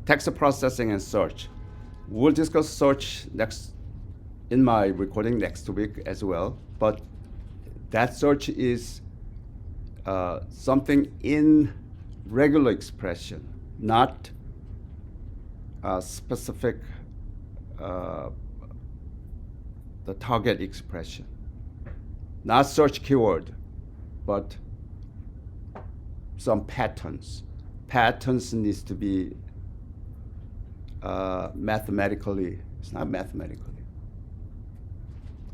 text processing and search. We'll discuss search next in my recording next week as well. But that search is something in regular expression, not specific the target expression, not search keyword, but some patterns. Patterns needs to be mathematically, it's not mathematically,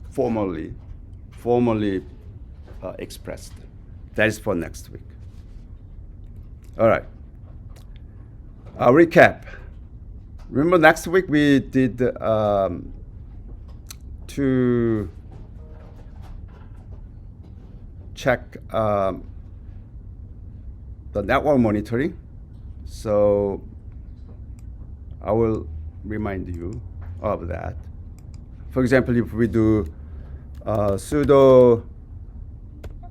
formally expressed. That is for next week. All right. Recap. Remember next week we did to check the network monitoring. So I will remind you of that. For example, if we do sudo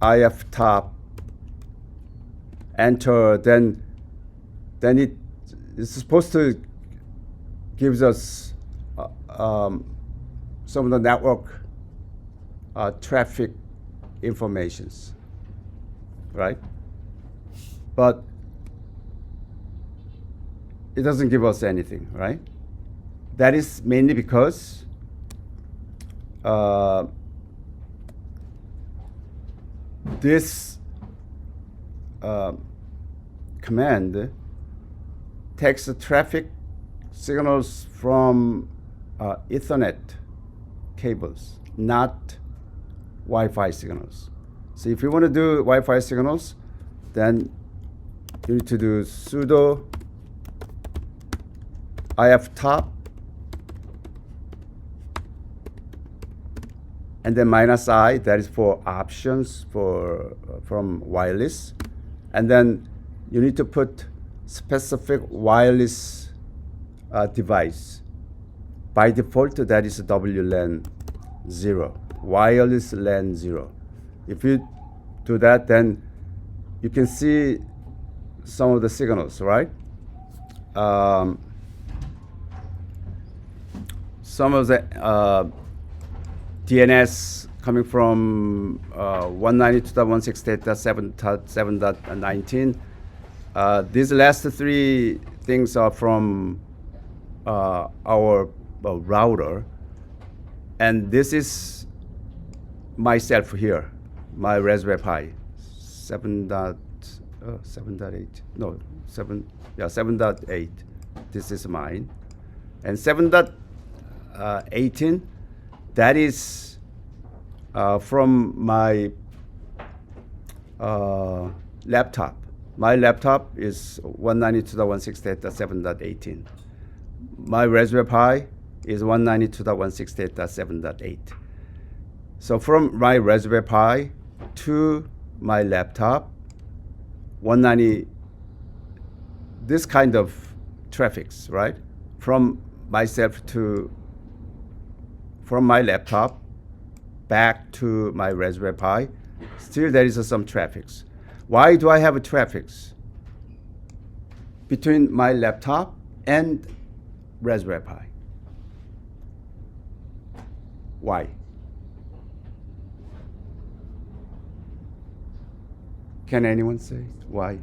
iftop enter, then it is supposed to gives us some of the network traffic informations, right? But it doesn't give us anything, right? That is mainly because this command takes the traffic signals from Ethernet cables, not Wi-Fi signals. So if you want to do Wi-Fi signals, then you need to do sudo iftop and then -i, that is for options for from wireless, and then you need to put specific wireless device. By default, that is WLAN 0, wireless LAN 0. If you do that, then you can see some of the signals, right? Some of the DNS coming from 192.168.7.19. These last three things are from our router, and this is myself here, my Raspberry Pi 7.8. This is mine, and 7.18. That is from my laptop. My laptop is 192.168.7.18. My Raspberry Pi is 192.168.7.8. So from my Raspberry Pi to my laptop, 190, this kind of traffics, right? From myself to, from my laptop back to my Raspberry Pi, still there is some traffics. Why do I have traffics between my laptop and Raspberry Pi? Why? Can anyone say why?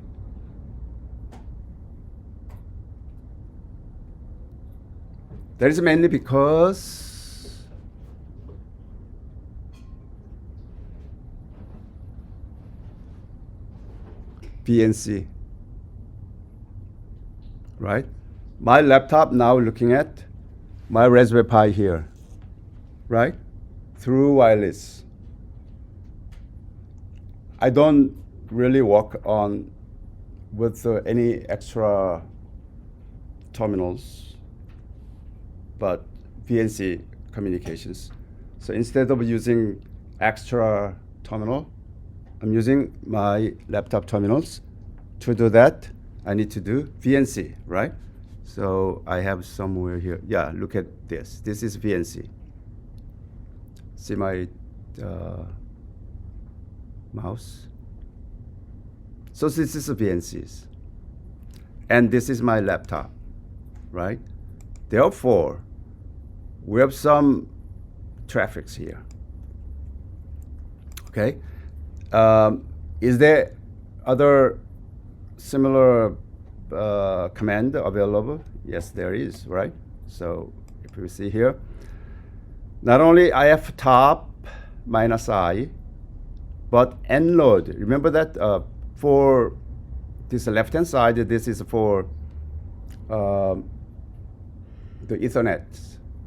That is mainly because VNC, right? My laptop now looking at my Raspberry Pi here, right? Through wireless. I don't really work on with any extra terminals, but VNC communications. So instead of using extra terminal, I'm using my laptop terminals. To do that, I need to do VNC, right? So I have somewhere here. Yeah, look at this. This is VNC. See my mouse? So this is VNCs. And this is my laptop. right? Therefore, we have some traffics here. Okay. Is there other similar command available? Yes, there is, right? So if we see here, not only if top minus I, but nload. Remember that for this left-hand side, this is for the Ethernet,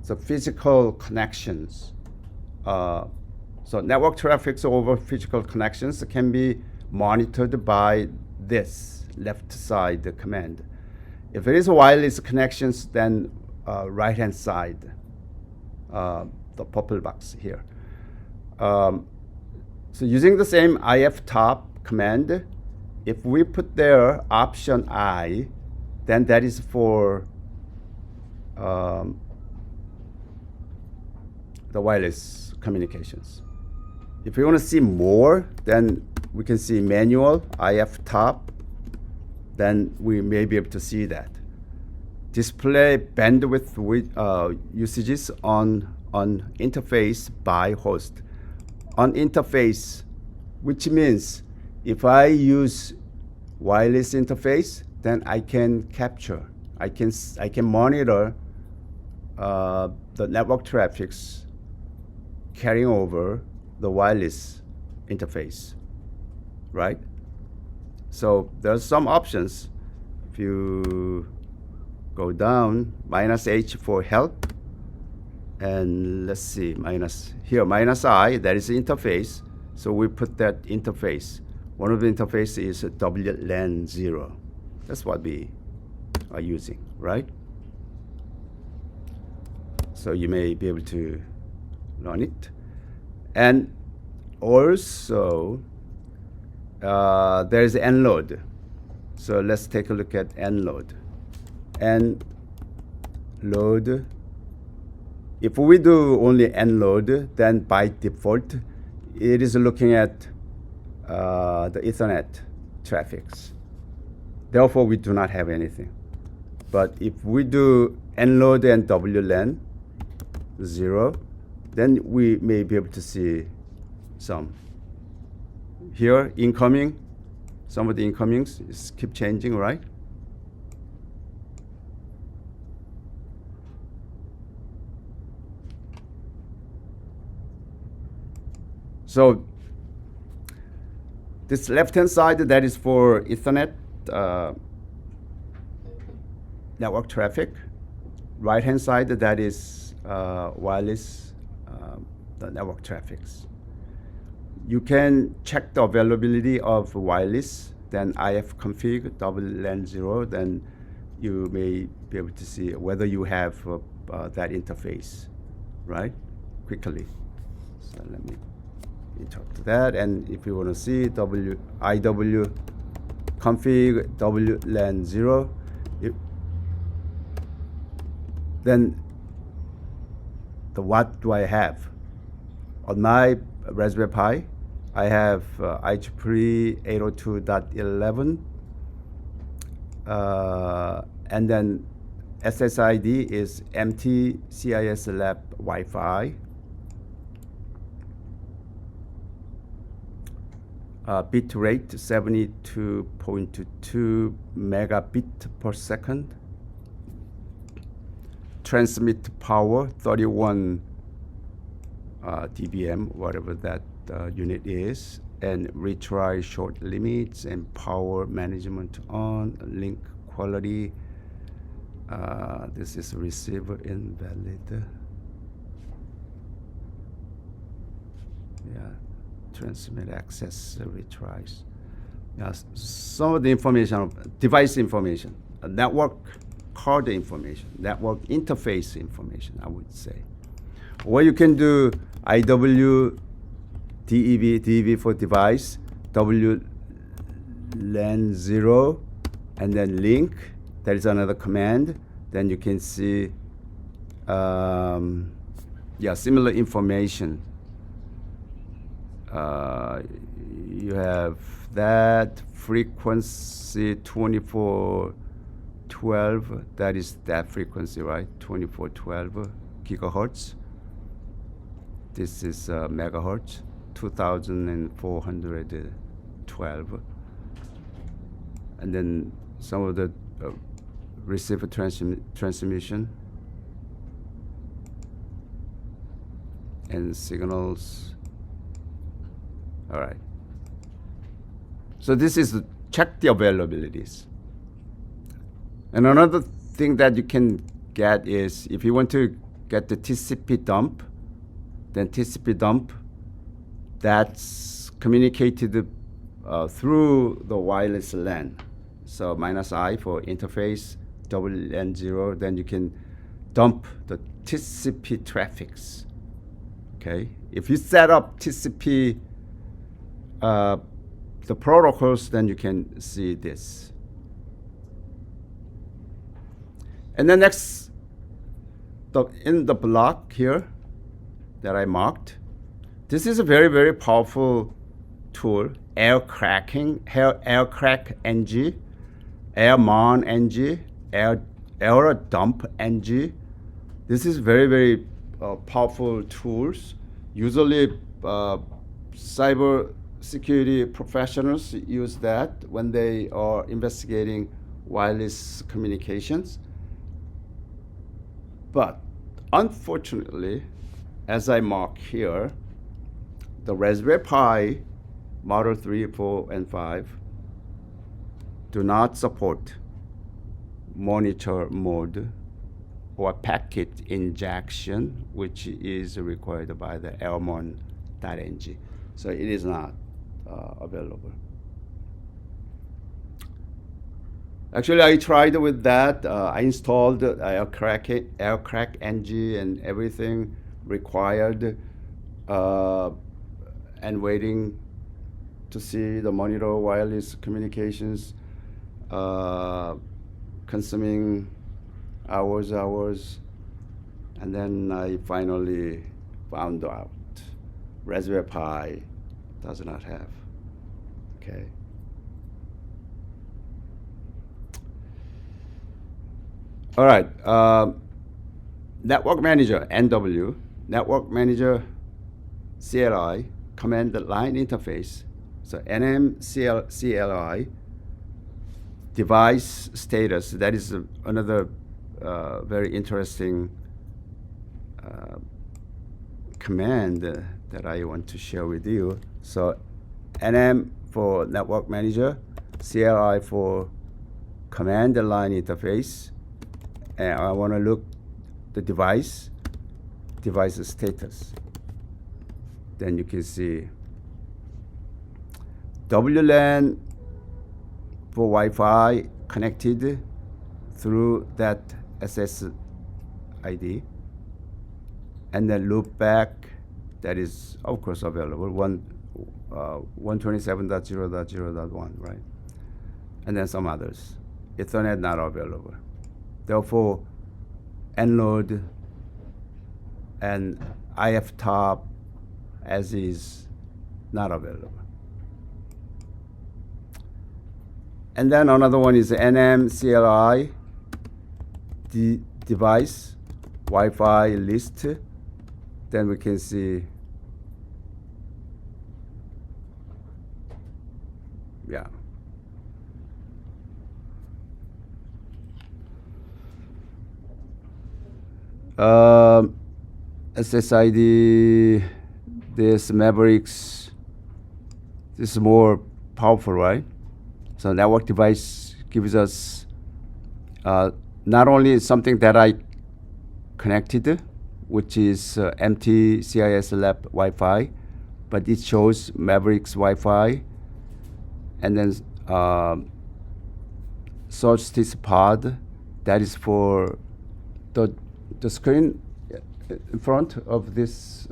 so physical connections. So network traffic over physical connections can be monitored by this left side command. If it is wireless connections, then right-hand side, the purple box here. So using the same iftop command, if we put there option I, then that is for the wireless communications. If we want to see more, then we can see manual iftop, then we may be able to see that. Display bandwidth with, usages on interface by host. On interface, which means if I use wireless interface, then I can capture, I can monitor the network traffics carrying over the wireless interface, right? So there's some options. If you go down, -H for help, and let's see, minus I, that is interface. So we put that interface. One of the interface is WLAN 0. That's what we are using, right? So you may be able to run it. And also, there's nload. So let's take a look at nload. Nload. If we do only nload, then by default, it is looking at the Ethernet traffics. Therefore, we do not have anything. But if we do nload and WLAN 0, then we may be able to see some. Here, incoming, some of the incomings keep changing, right? So this left-hand side, that is for Ethernet network traffic. Right-hand side, that is wireless the network traffics. You can check the availability of wireless, then ifconfig WLAN 0, then you may be able to see whether you have that interface, right? Quickly. So let me interrupt that, and if you want to see IW config WLAN 0, then what do I have? On my Raspberry Pi, I have IEEE 802.11, and then SSID is MT-CIS Lab Wi-Fi. Bit rate 72.22 megabit per second. Transmit power 31 dBm, whatever that unit is, and retry short limits and power management on. Link quality. This is receiver invalid. Yeah. Transmit access retries. Yes, some of the information, device information, network card information, network interface information, I would say. Or you can do IW DEV for device, WLAN 0, and then link. That is another command. Then you can see, similar information. You have that frequency 24 2412, that is that frequency, right? 2412 gigahertz. This is megahertz, 2412. And then some of the receiver transmission and signals. All right. So this is check the availabilities. And another thing that you can get is if you want to get the TCP dump, then TCP dump that's communicated through the wireless LAN. So -I for interface, WLAN0, then you can dump the TCP traffics. Okay, if you set up TCP the protocols, then you can see this. And then next, in the block here that I marked, this is a very, very powerful tool, AirCrack NG, AirMon NG, AirDump NG. This is very, very powerful tools. Usually cyber security professionals use that when they are investigating wireless communications. But unfortunately, as I mark here, the Raspberry Pi Model 3, 4, and 5 do not support monitor mode or packet injection, which is required by the airmon.ng. So it is not available. Actually, I tried with that. I installed AirCrack NG and everything required, and waiting to see the monitor wireless communications consuming hours, and then I finally found out Raspberry Pi does not have. Okay. All right. Network Manager, NW, Network Manager CLI, command line interface. So CLI, device status. That is another very interesting command that I want to share with you. So NM for Network Manager, CLI for command line interface, and I want to look the device status. Then you can see WLAN for Wi-Fi connected through that SSID, and then loopback, that is of course available, 127.0.0.1, right? And then some others. Ethernet not available. Therefore, node and IFTop as is not available. And then another one is NM CLI, the device Wi-Fi list. Then we can see, yeah. SSID, this Mavericks, this is more powerful, right? So network device gives us not only something that I connected, which is MT CIS Lab Wi-Fi, but it shows Mavericks Wi-Fi, and then Solstice Pod, that is for the screen in front of this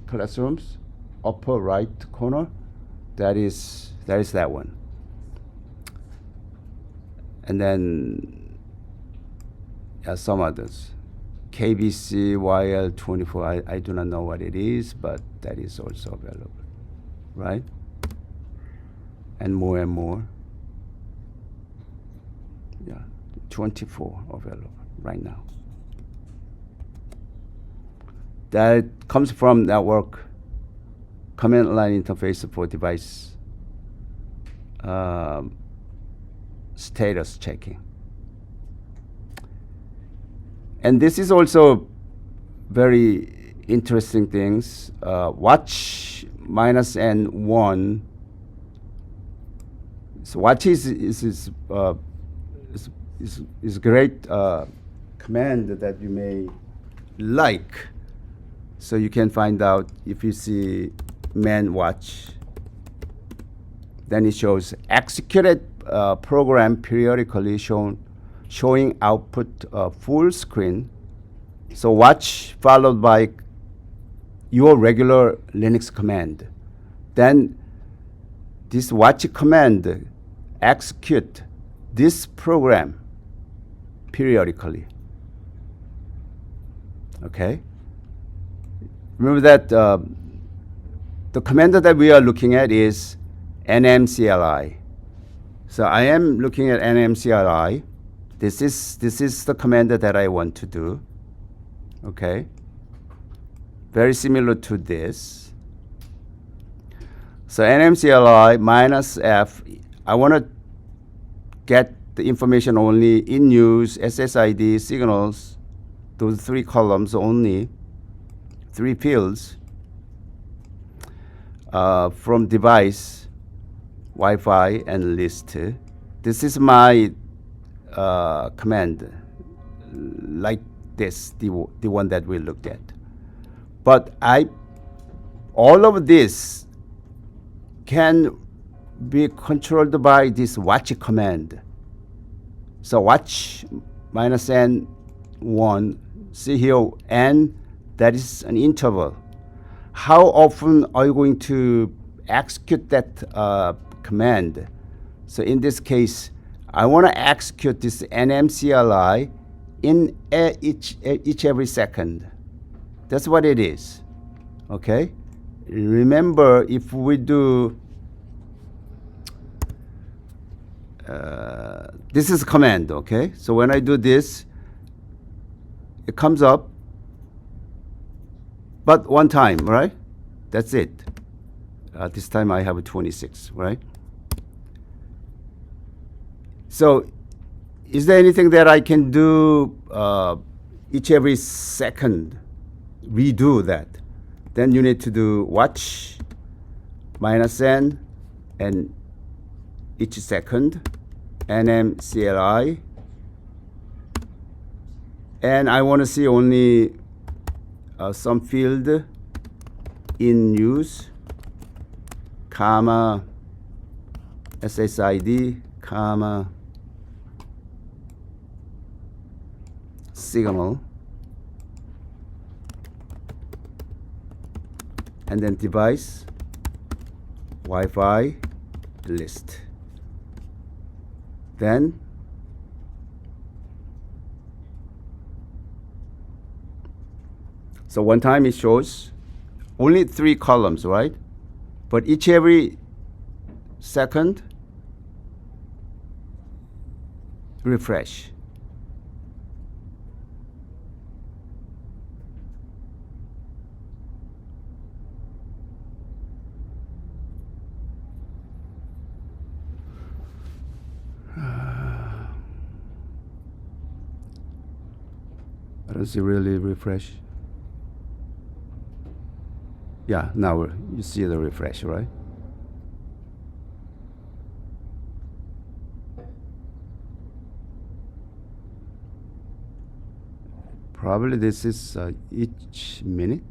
classrooms, upper right corner. That is that one. And then some others. KBC YL24, I do not know what it is, but that is also available, right? And more. Yeah, 24 available right now. That comes from network command line interface for device status checking. And this is also very interesting things. Watch -N1. So watch is great command that you may like. So you can find out if you see man watch, then it shows executed program periodically showing output full screen. So watch followed by your regular Linux command. Then this watch command execute this program periodically. Okay. Remember that the command that we are looking at is nmcli. So I am looking at nmcli. This is the command that I want to do. Okay. Very similar to this. So nmcli -f. I want to get the information only in use, SSID, signals, those 3 columns only, 3 fields from device, Wi-Fi, and list. This is my command, like this, the one that we looked at. But all of this can be controlled by this watch command. So watch -N1, see here, N, that is an interval. How often are you going to execute that command? So in this case, I want to execute this nmcli in each every second. That's what it is. Okay? Remember, if we do this is a command, okay? So when I do this, it comes up, but one time, right? That's it. This time I have a 26, right? So is there anything that I can do each every second, redo that? Then you need to do watch -N and each second, nmcli, and I want to see only some field in use, comma, SSID, comma, signal, and then device, Wi-Fi, list. Then so one time it shows only 3 columns, right? But each every second, refresh. I don't see really refresh. Yeah, now you see the refresh, right? Probably this is each minute,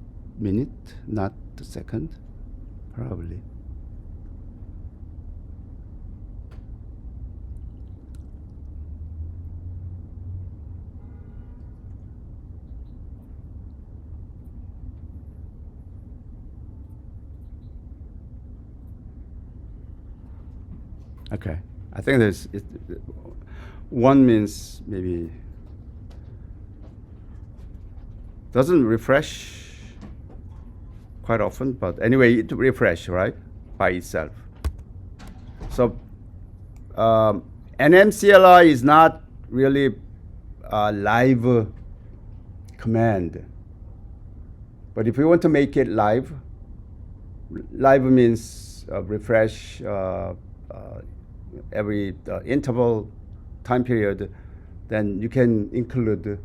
not the second, probably. Okay, I think there's one means maybe doesn't refresh quite often, but anyway, it refresh, right, by itself. So nmcli is not really live command. But if we want to make it live, live means refresh every interval time period, then you can include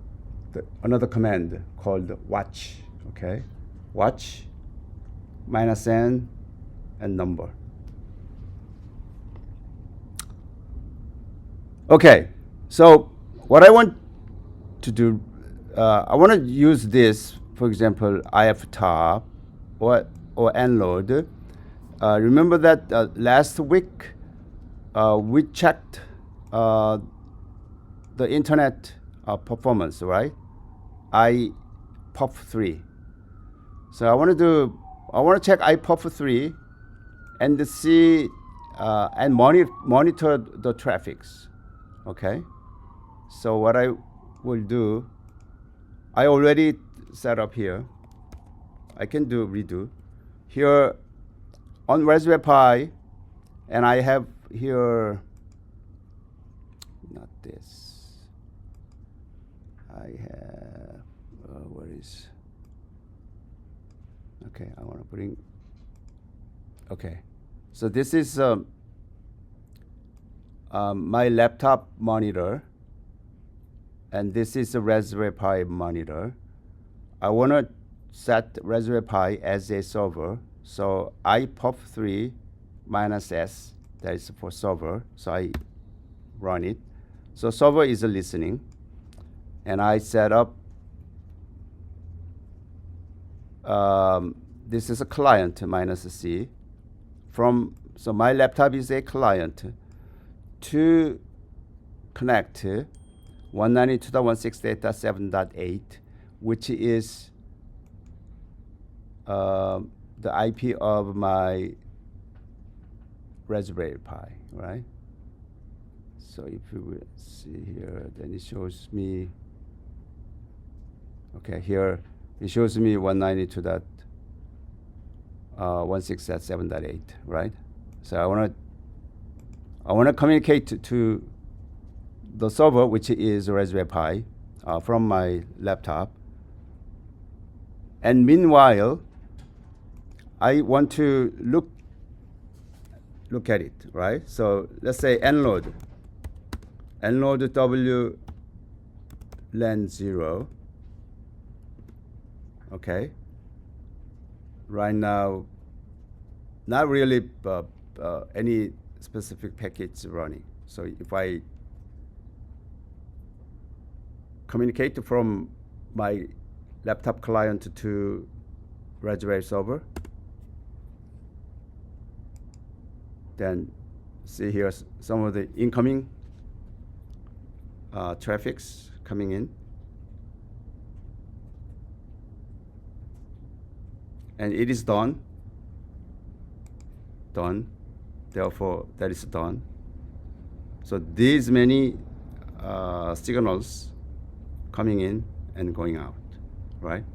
another command called watch. Okay, watch -n and number. Okay, so what I want to do, I want to use this, for example, iftop or nload. Remember that last week we checked the internet performance, right? IPOP3. So I want to check IPOP3 and see and monitor the traffics. Okay. So what I will do, I already set up here. I can do redo here on Raspberry Pi, and I have here, not this. I have where is? Okay, I want to bring. Okay, so this is my laptop monitor, and this is a Raspberry Pi monitor. I want to set Raspberry Pi as a server, so IPOP3 -s, that is for server, so I run it. So server is listening, and I set up, this is a client -c, so my laptop is a client to connect 192.168.7.8, which is the IP of my Raspberry Pi, right? So if you will see here, then it shows me, okay, here it shows me 192.168.7.8, right? So I want to communicate to the server, which is Raspberry Pi, from my laptop. And meanwhile, I want to look at it, right? So let's say nload wlen0. Okay. Right now, not really any specific package running. So if I communicate from my laptop client to Raspberry server, then see here some of the incoming traffics coming in. And it is done. Therefore, that is done. So these many signals coming in and going out, right?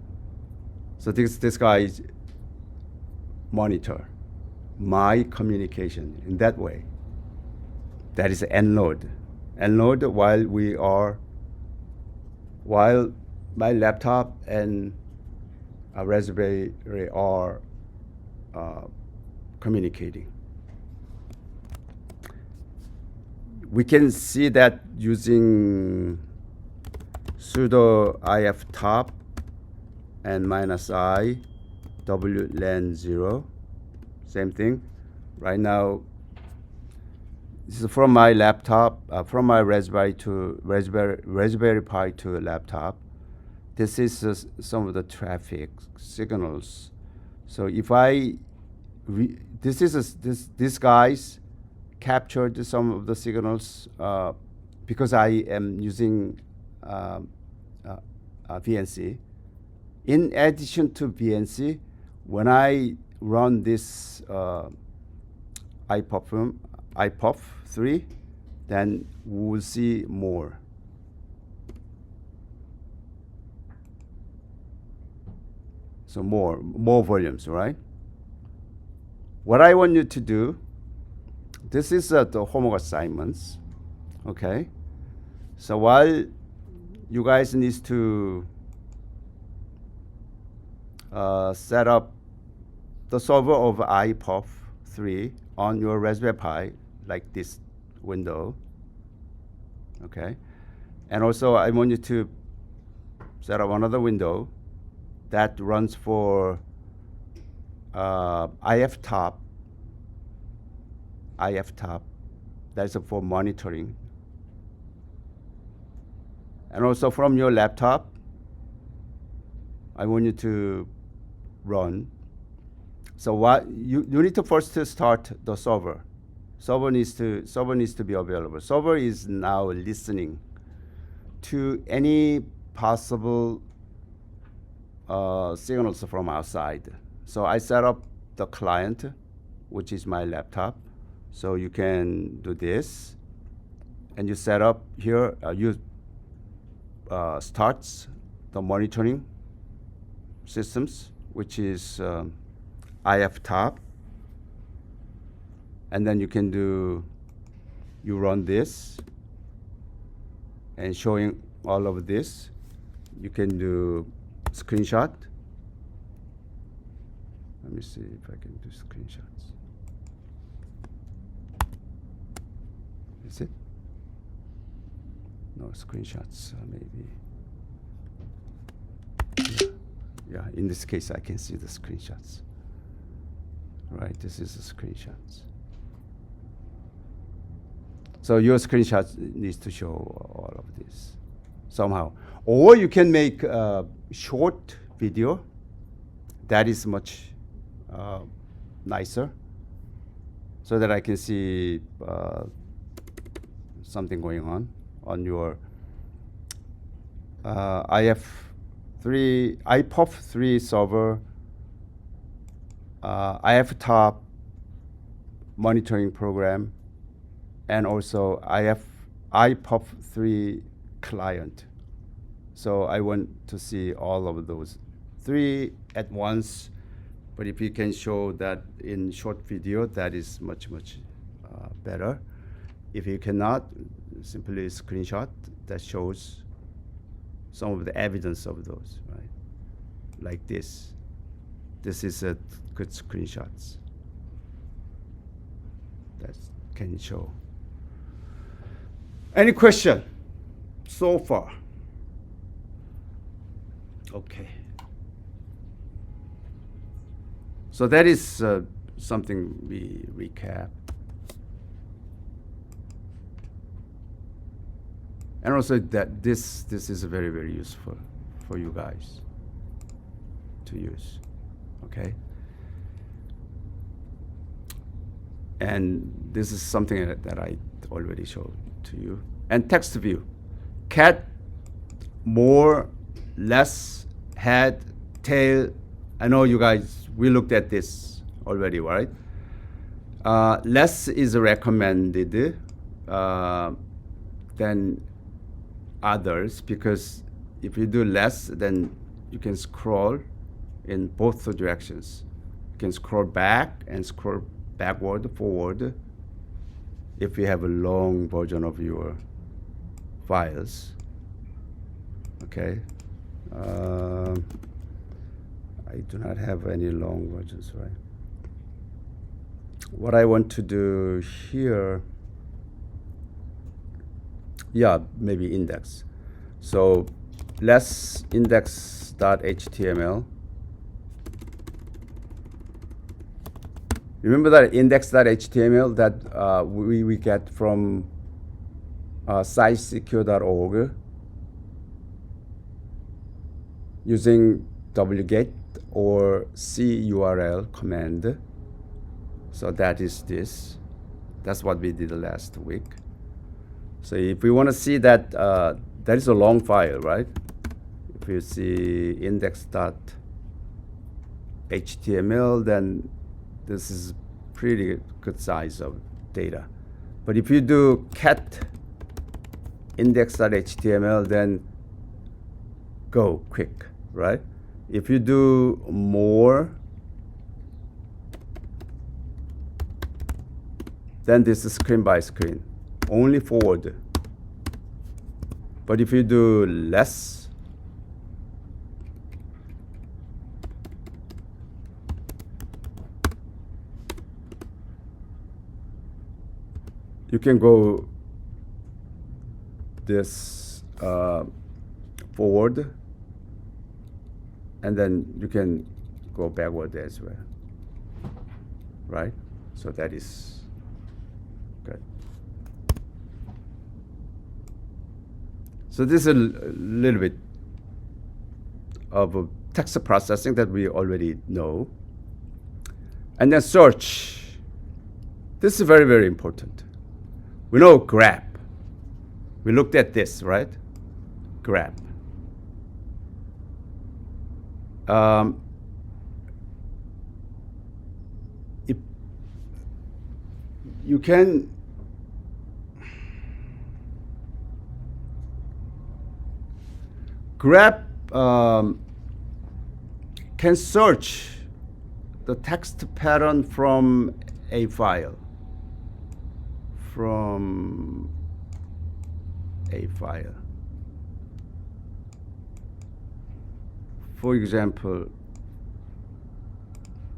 So this guy is monitor my communication in that way. That is nload. Nload while my laptop and Raspberry are communicating. We can see that using sudo iftop and -i wlen0. Same thing. Right now, this is from my laptop, from my Raspberry Pi to laptop. This is some of the traffic signals. So if I this guys captured some of the signals because I am using VNC. In addition to VNC, when I run this IPOP3, then we will see more. So more volumes, right? What I want you to do, this is the homework assignments, okay? So while you guys need to set up the server of IPOP 3 on your Raspberry Pi, like this window, okay? And also I want you to set up another window that runs for IFTop, that's for monitoring. And also from your laptop, I want you to run. So what you need to first start the server. Server needs to be available. Server is now listening to any possible signals from outside. So I set up the client, which is my laptop. So you can do this, and you set up here. Starts the monitoring systems, which is IFTop, and then you run this and showing all of this. You can do screenshot. Let me see if I can do screenshots. Is it? No screenshots, maybe. Yeah, in this case, I can see the screenshots. Right, this is the screenshots. So your screenshot needs to show all of this somehow. Or you can make a short video that is much nicer, so that I can see something going on your IPOP 3 server, IFTop monitoring program, and also IPOP 3 client. So I want to see all of those 3 at once. But if you can show that in short video, that is much better. If you cannot, simply screenshot that shows some of the evidence of those, right? Like this. This is a good screenshots that can show. Any question so far? Okay. So that is something we recap. And also that this is very useful for you guys to use, okay? And this is something that I already showed to you. And text view, cat, more, less, head, tail. I know you guys, we looked at this already, right? Less is recommended than others, because if you do less, then you can scroll in both directions. You can scroll back and scroll backward, forward, if you have a long version of your files. Okay. I do not have any long versions, right? What I want to do here, yeah, maybe index. So less index.html. Remember that index.html that we get from sitesecure.org using wget or curl command. So that is this. That's what we did last week. So if we want to see that, that is a long file, right? If you see index.html, then this is pretty good size of data. But if you do cat index.html, then go quick, right? If you do more, then this is screen by screen, only forward. But if you do less, you can go this forward, and then you can go backward as well, right? So that is good. So this is a little bit of a text processing that we already know. And then search. This is very, very important. We know grep. We looked at this, right? Grep. If you can grep can search the text pattern from a file. From a file. For example,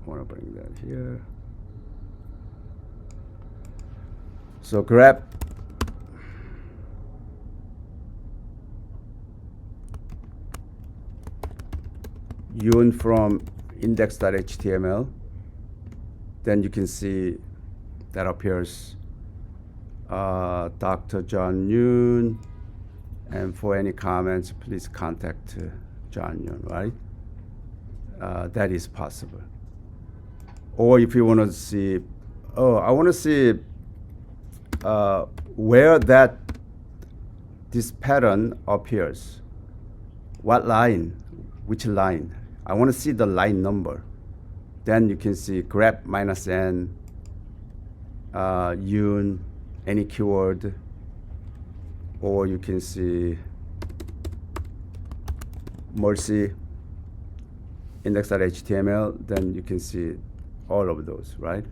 I want to bring that here. So grep Yoon from index.html. Then you can see that appears Dr. John Yoon, and for any comments, please contact John Yoon, right? That is possible. Or if you want to see, I want to see where this pattern appears. What line? Which line? I want to see the line number. Then you can see grep -n, Yoon, any keyword, or you can see Mercy, index.html, then you can see all of those, right?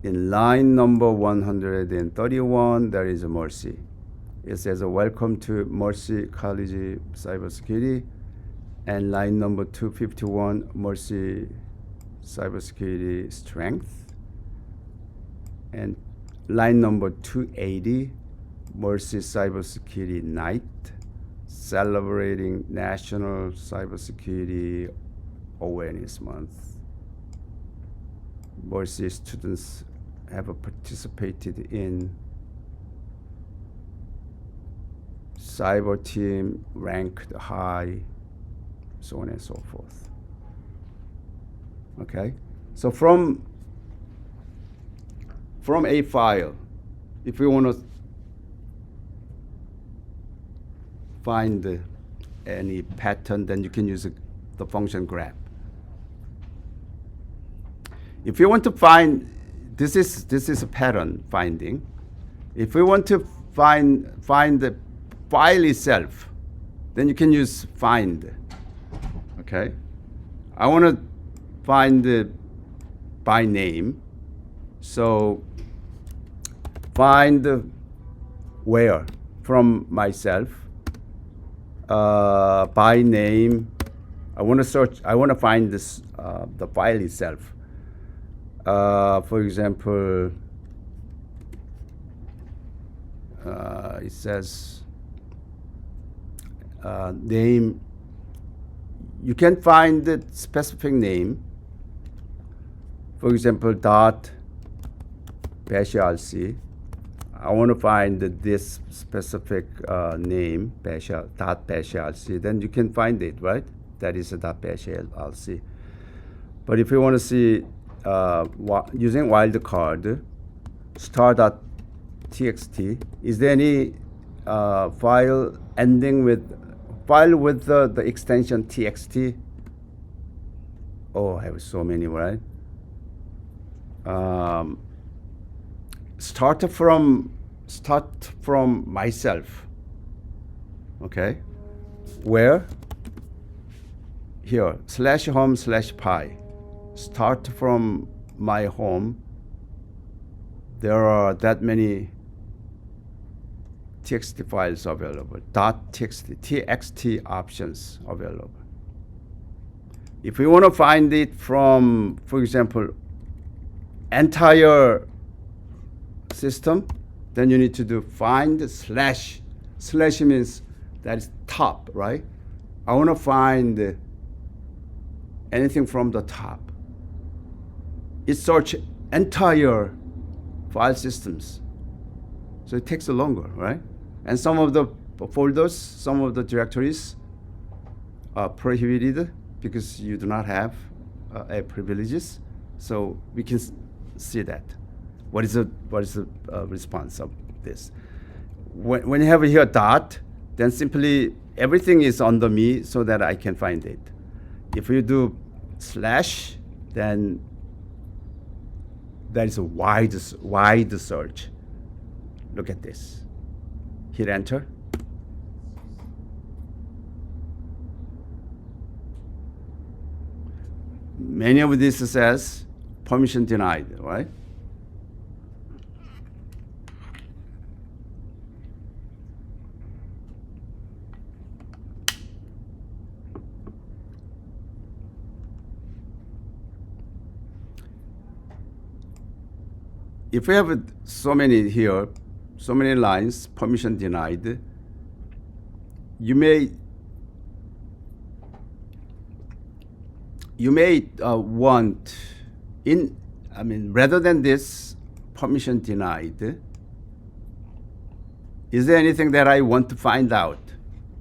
In line number 131, there is a Mercy. It says, welcome to Mercy College Cybersecurity. And line number 251, Mercy Cybersecurity Strength. And line number 280, Mercy Cybersecurity Night, celebrating National Cybersecurity Awareness Month. Mercy students have participated in cyber team ranked high, so on and so forth. Okay, so from a file, if we want to find any pattern, then you can use the function grep. If you want to find, this is a pattern finding. If we want to find the file itself, then you can use find. Okay, I want to find by name. So find where from myself, by name. I want to search. I want to find this the file itself. For example, it says name. You can find the specific name. For example, .bashrc. I want to find this specific name, .bashrc. Then you can find it, right? That is a .bashrc. But if you want to see using wildcard, star.txt, is there any file ending with the extension txt? Oh, I have so many, right? Start from myself. Okay, where? Here, /home/pi. Start from my home. There are that many .txt files available, .txt options available. If we want to find it from, for example, entire system, then you need to do find slash. Slash means that is top, right? I want to find anything from the top. It search entire file systems. So it takes longer, right? And some of the folders, some of the directories are prohibited because you do not have a privileges. So we can see that. What is the response of this? When you have here dot, then simply everything is under me so that I can find it. If you do slash, then that is a wide search. Look at this. Hit enter. Many of this says permission denied, right? If we have so many here, so many lines, permission denied, you may want rather than this permission denied, is there anything that I want to find out?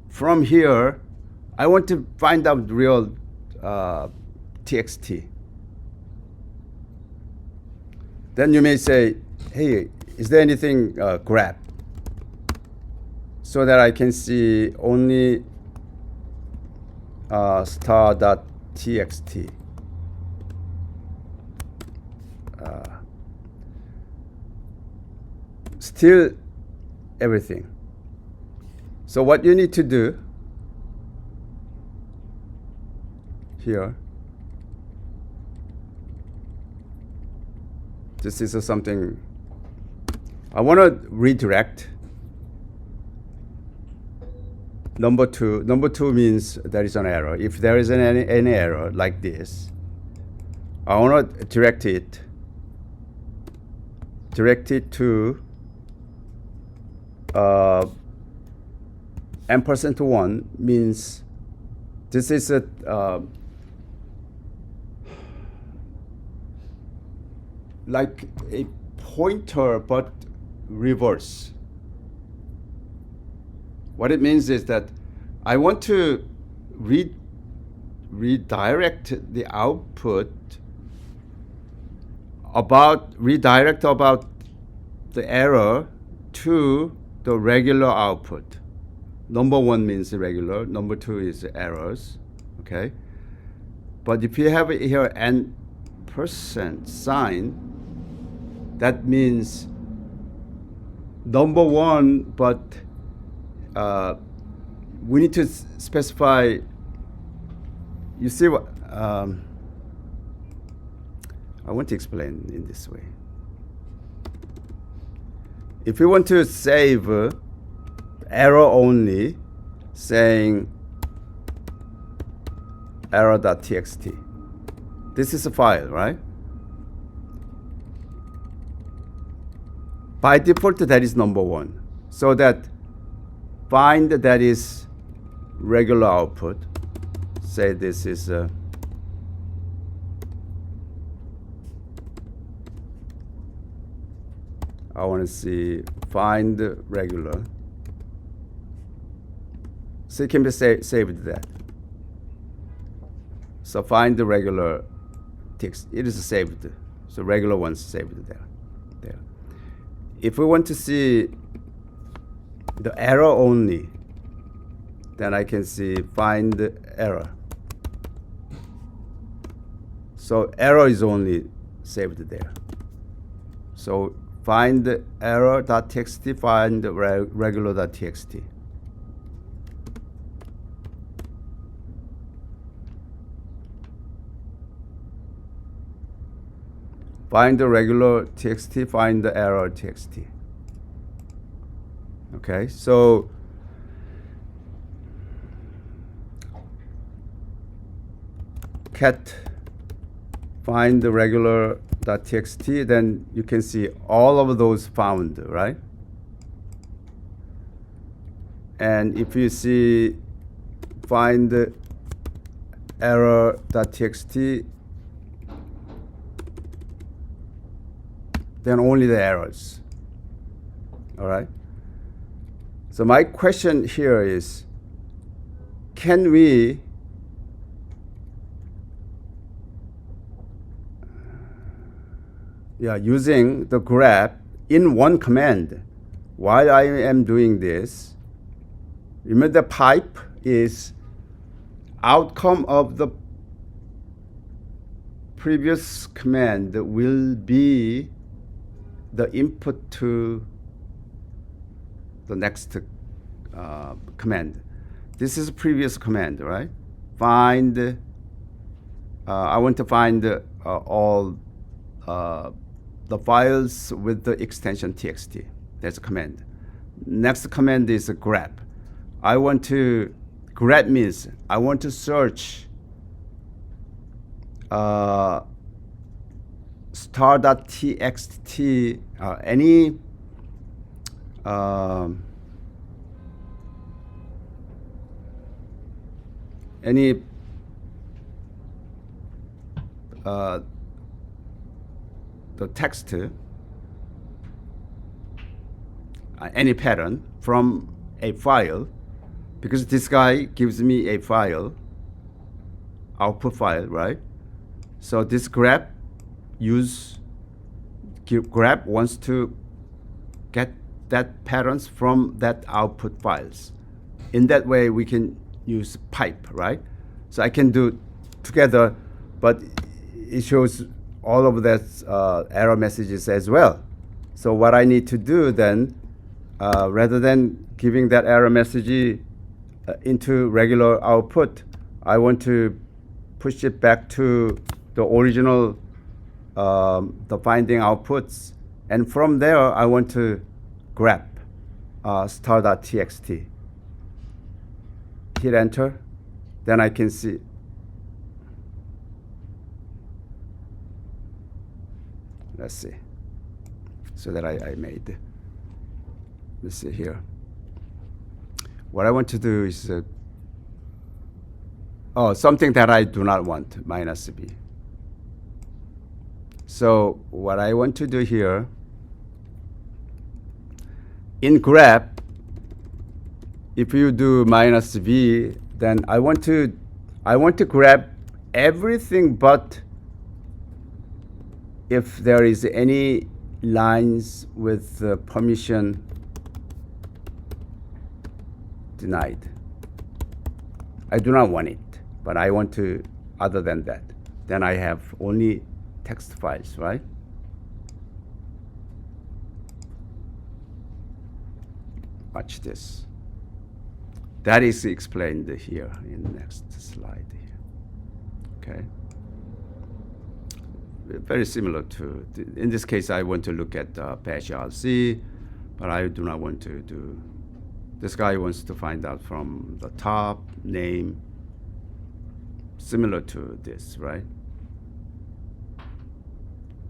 From here, I want to find out real TXT. Then you may say, hey, is there anything grep? So that I can see only star.txt. Still everything. So what you need to do here, this is something I want to redirect. Number two means there is an error. If there is any error like this, I want to direct it to %1 means this is a like a pointer but reverse. What it means is that I want to redirect the output about the error to the regular output. Number 1 means regular, number 2 is errors, okay? But if you have here an % sign, that means number 1, but we need to specify. You see what I want to explain in this way. If we want to save error only, saying error.txt, this is a file, right? By default, that is number 1. So that find that is regular output. Say this is I want to see find regular. So it can be saved that. So find the regular text. It is saved. So regular one's saved there. If we want to see the error only, then I can see find error. So error is only saved there. So find error.txt, find regular.txt. Find the regular txt, find the error txt. Okay, so cat find the regular.txt, then you can see all of those found, right? And if you see find the error.txt, then only the errors. All right. So my question here is, can we using the grep in one command while I am doing this? Remember, the pipe is outcome of the previous command will be the input to the next command. This is a previous command, right? Find, I want to find all the files with the extension txt. That's a command. Next command is a grep. I want to, grep means I want to search star.txt, any the text, any pattern from a file, because this guy gives me a file, output file, right? So this grep grep wants to get that patterns from that output files. In that way, we can use pipe, right? So I can do together, but it shows all of that error messages as well. So what I need to do then, rather than giving that error message into regular output, I want to push it back to the original, the finding outputs. And from there, I want to grep star.txt. Hit enter, then I can see. Let's see. So that I made. Let's see here. What I want to do is, something that I do not want, -b. So what I want to do here, in grep, if you do -v, then I want to grab everything but if there is any lines with permission denied. I do not want it, but I want to, other than that. Then I have only text files, right? Watch this. That is explained here in the next slide here. Okay. Very similar to, in this case, I want to look at bash RC, but I do not want to do, this guy wants to find out from the top name, similar to this, right?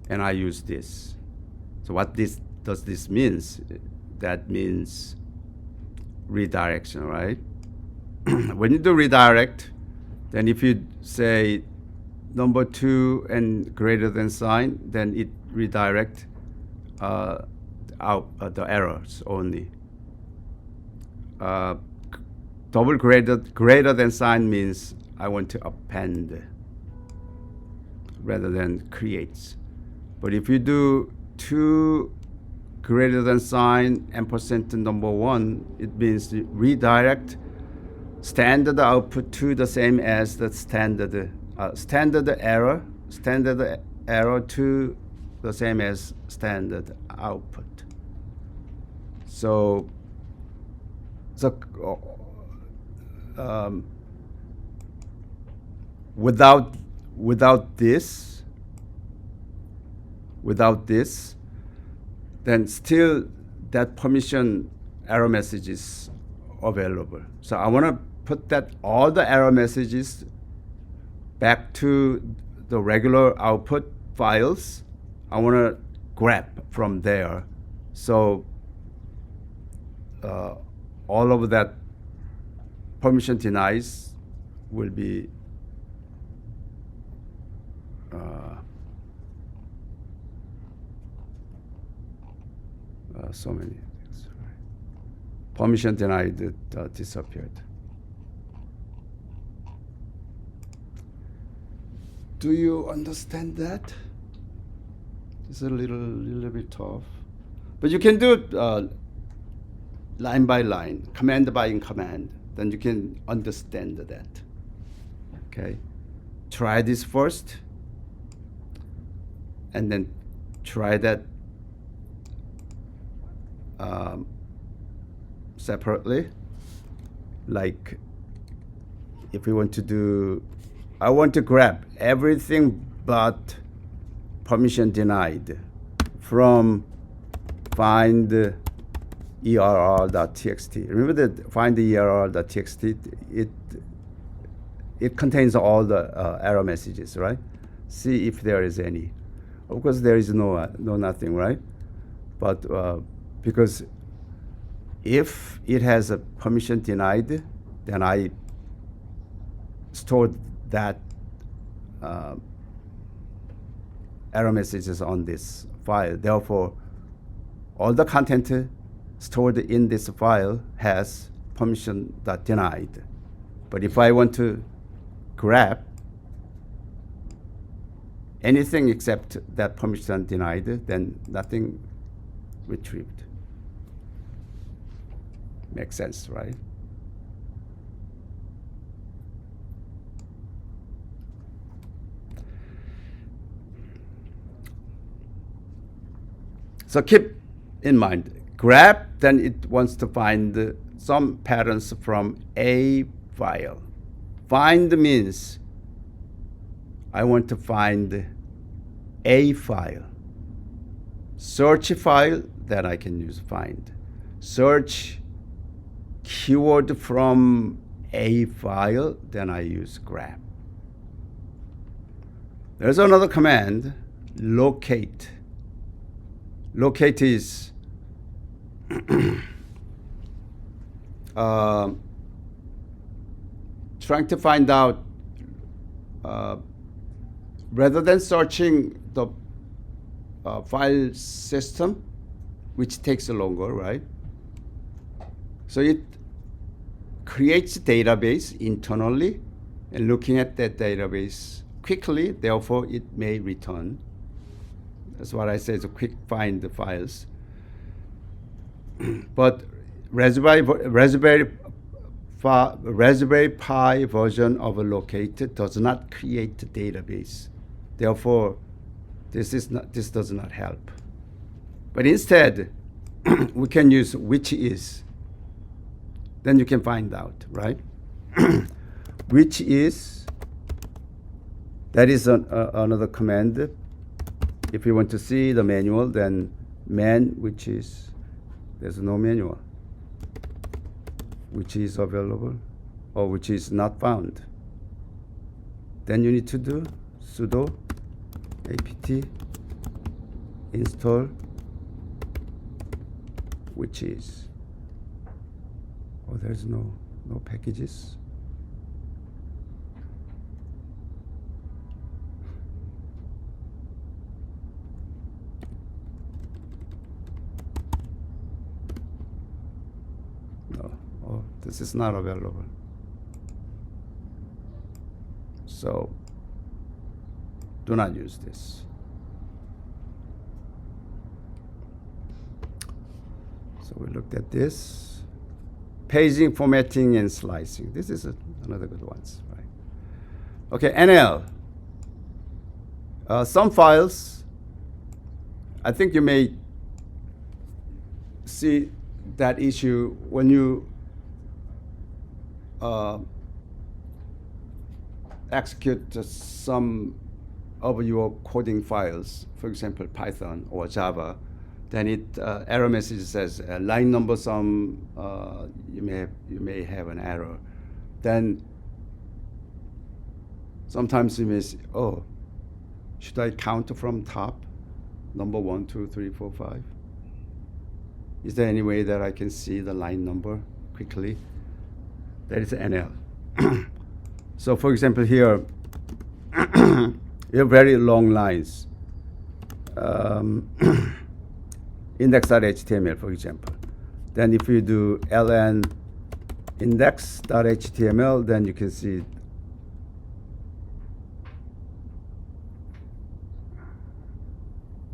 And I use this. So what does this means? That means redirection, right? When you do redirect, then if you say number 2 and greater than sign, then it redirect out the errors only. Double greater than sign means I want to append rather than creates. But if you do 2 greater than sign ampersand number 1, it means redirect standard output to the same as the standard error to the same as standard output. So without this, then still that permission error messages available. So I want to put that all the error messages back to the regular output files. I want to grab from there. So all of that permission denies will be so many things. Right? Permission denied disappeared. Do you understand that? It's a little bit tough, but you can do it line by line, command by command. Then you can understand that. Okay, try this first, and then try that separately. Like if we want to do, I want to grab everything but permission denied from find err.txt. Remember that find the err.txt, it contains all the error messages, right? See if there is any. Of course, there is no nothing, right? But because if it has a permission denied, then I stored that error messages on this file. Therefore, all the content stored in this file has permission denied. But if I want to grab anything except that permission denied, then nothing retrieved. Makes sense, right? So keep in mind, grab, then it wants to find some patterns from a file. Find means I want to find a file. Search file, that I can use find. Search keyword from a file, then I use grab. There's another command, locate. Locate is trying to find out, rather than searching the file system, which takes longer, right? So it creates a database internally and looking at that database quickly, therefore it may return. That's what I say, is a quick find the files. But Raspberry Pi version of locate does not create a database. Therefore, this does not help. But instead, we can use which is. Then you can find out, right? Which is, that is another command. If you want to see the manual, then man, which is, there's no manual, which is available or which is not found. Then you need to do sudo apt install which is. Oh, there's no packages. No, oh, this is not available. So do not use this. So we looked at this. Paging, formatting, and slicing. This is another good one, right? Okay, NL. Some files, I think you may see that issue when you execute some of your coding files, for example, Python or Java. then it error message says line number some you may have an error. Then sometimes you may say, oh, should I count from top? Number 1, 2, 3, 4, 5. Is there any way that I can see the line number quickly? That is NL. So for example here, you have very long lines. Index.html, for example. Then if you do ln index.html, then you can see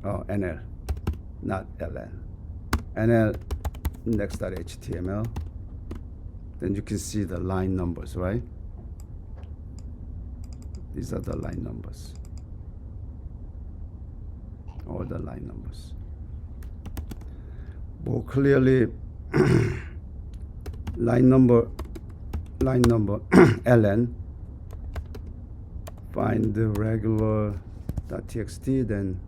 NL, not ln. NL index.html. Then you can see the line numbers, right? These are the line numbers. All the line numbers. More clearly, line number ln, find the regular .txt, then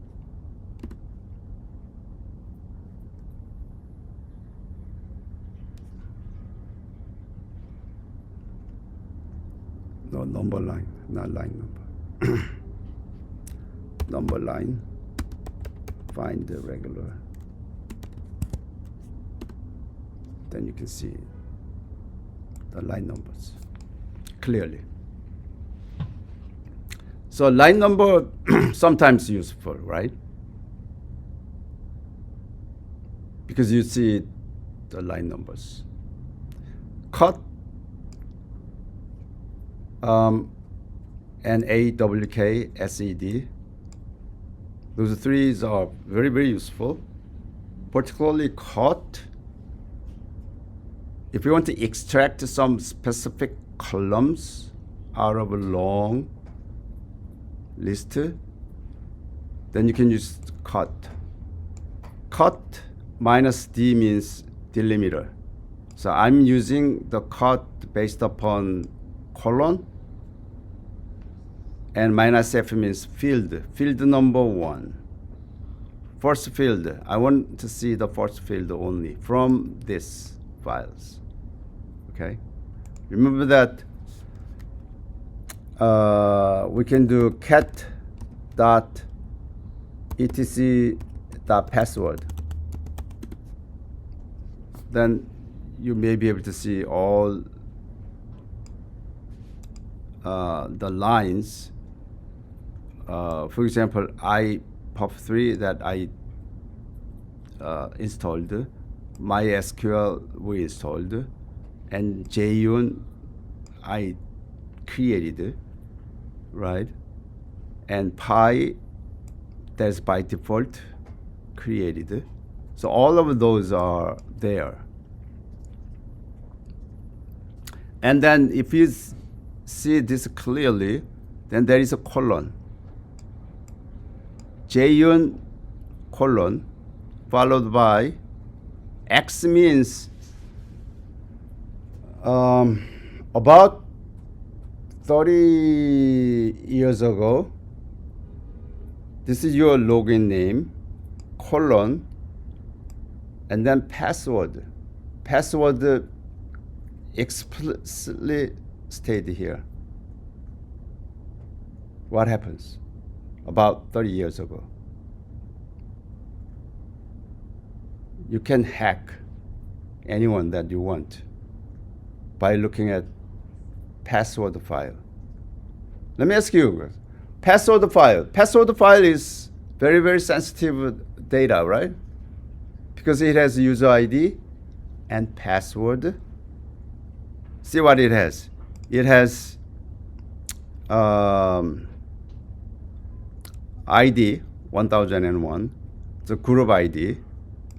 no, number line, not line number. Number line, find the regular. Then you can see the line numbers clearly. So line number sometimes useful, right? Because you see the line numbers. Cut and AWK, SED. Those three are very, very useful. Particularly cut. If you want to extract some specific columns out of a long list, then you can use cut. Cut minus D means delimiter. So I'm using the cut based upon colon, and minus F means field. Field number 1. First field. I want to see the first field only from this files. Okay. Remember that we can do cat dot etc dot password. Then you may be able to see all the lines. For example, POP3 that I installed, MySQL we installed, and JUN I created, right? And Pi, that's by default created. So all of those are there. And then if you see this clearly, then there is a colon. JUN colon followed by X means about 30 years ago, this is your login name, colon, and then password. Password explicitly stated here. What happens? About 30 years ago. You can hack anyone that you want by looking at password file. Let me ask you, password file. Password file is very, very sensitive data, right? Because it has user ID and password. See what it has. It has ID 1001, the group ID,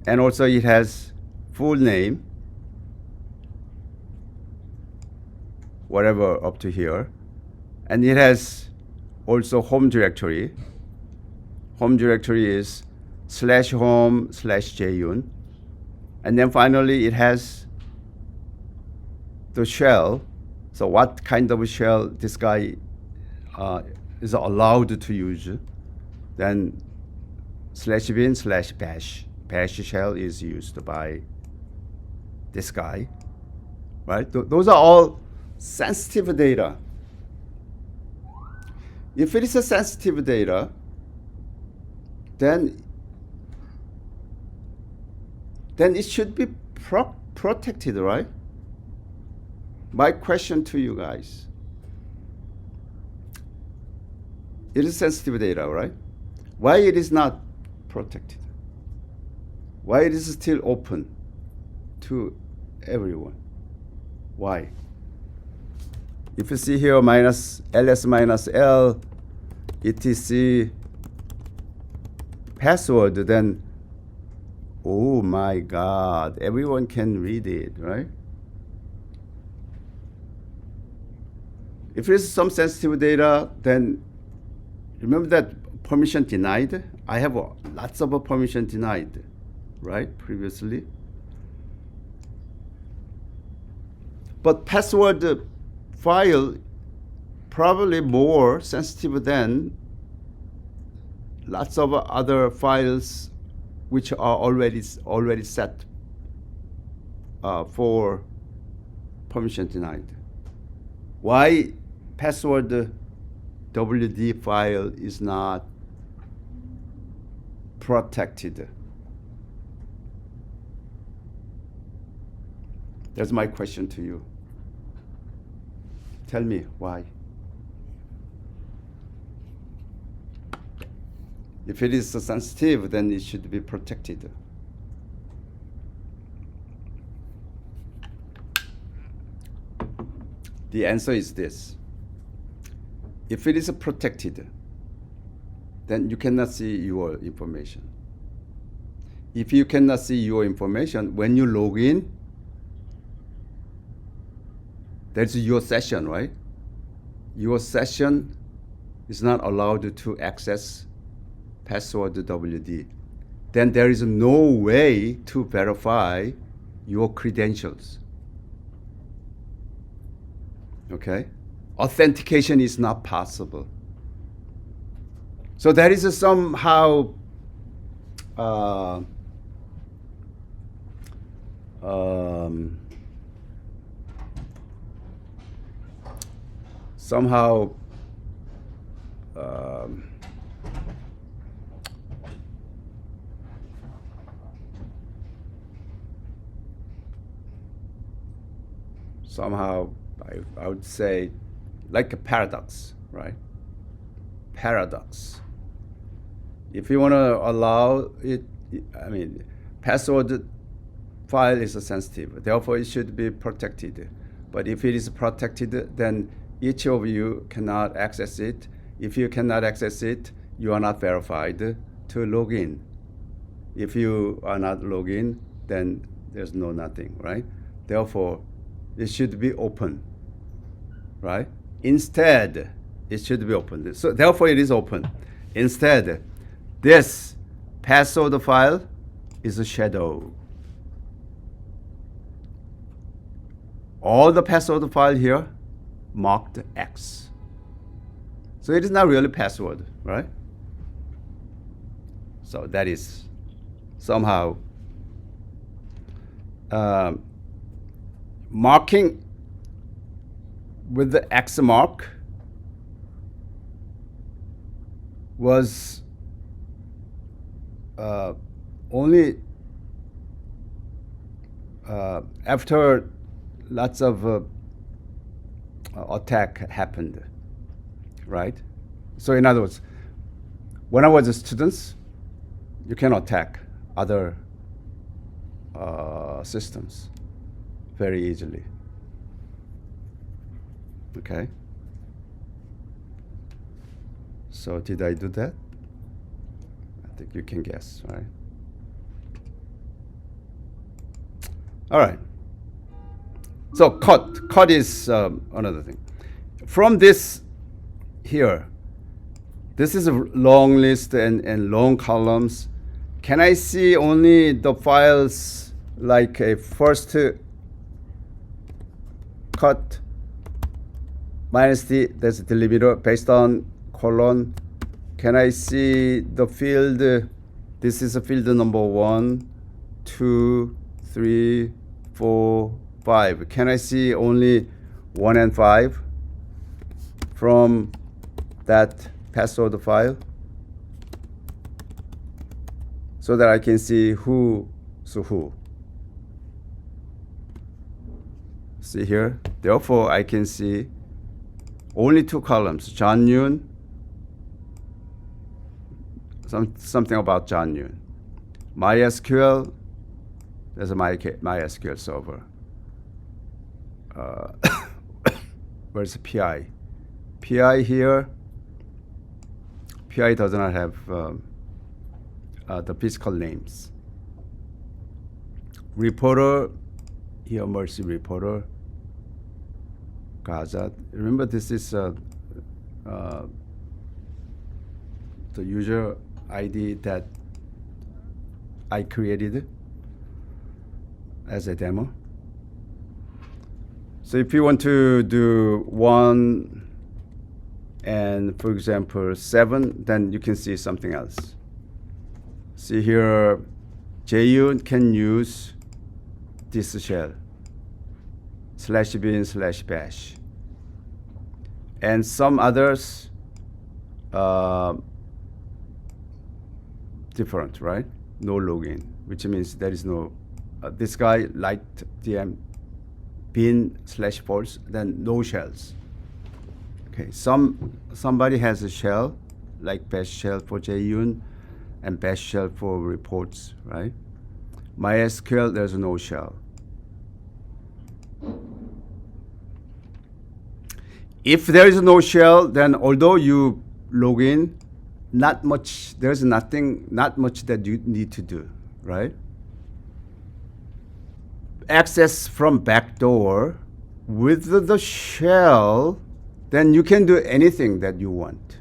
and also it has full name, whatever up to here, and it has also home directory. Home directory is /home/jun, and then finally it has the shell. So what kind of shell this guy is allowed to use? Then /bin/bash bash shell is used by this guy, right? Those are all sensitive data. If it is a sensitive data, then it should be protected, right? My question to you guys. It is sensitive data, right? Why it is not protected? Why it is still open to everyone? Why? If you see here minus ls minus l etc password, then oh my God, everyone can read it, right? If there's some sensitive data, then remember that permission denied? I have lots of permission denied, right, previously. But password file probably more sensitive than lots of other files which are already set for permission denied. Why password WD file is not protected? That's my question to you. Tell me why. If it is sensitive, then it should be protected. The answer is this. If it is protected, then you cannot see your information. If you cannot see your information, when you log in, that's your session, right? Your session is not allowed to access password WD. Then there is no way to verify your credentials. Okay? Authentication is not possible. So that is somehow somehow I would say like a paradox, right? Paradox. If you want to allow it, I mean, password file is sensitive, therefore it should be protected. But if it is protected, then each of you cannot access it. If you cannot access it, you are not verified to log in. If you are not logged in, then there's no nothing, right? Therefore, it should be open, right? Instead, it should be open. So therefore, it is open. Instead, this password file is a shadow. All the password file here marked X. So it is not really password, right? So that is somehow marking with the X mark was only after lots of attack happened, right? So in other words, when I was a student, you can attack other systems very easily. Okay. So did I do that? I think you can guess, right? All right. So cut is another thing. From this here, this is a long list and long columns. Can I see only the files like a first cut minus the, that's the delimiter based on colon? Can I see the field This is a field number 1, 2, 3, 4, 5. Can I see only 1 and 5 from that password file so that I can see who's who? See here? Therefore, I can see only 2 columns, John Yoon, something about John Yoon. MySQL, there's a MySQL server. Where's the PI? PI here, PI does not have the physical names. Reporter, here Mercy Reporter. Gaza. Remember, this is the user ID that I created as a demo. So if you want to do 1 and, for example, 7, then you can see something else. See here, JU can use this shell, /bin/bash. And some others different, right? No login, which means there is no, this guy liked DM bin/false, then no shells. Okay, somebody has a shell, like bash shell for JUN and bash shell for reports, right? MySQL, there's no shell. If there is no shell, then although you log in, not much that you need to do, right? Access from backdoor with the shell, then you can do anything that you want.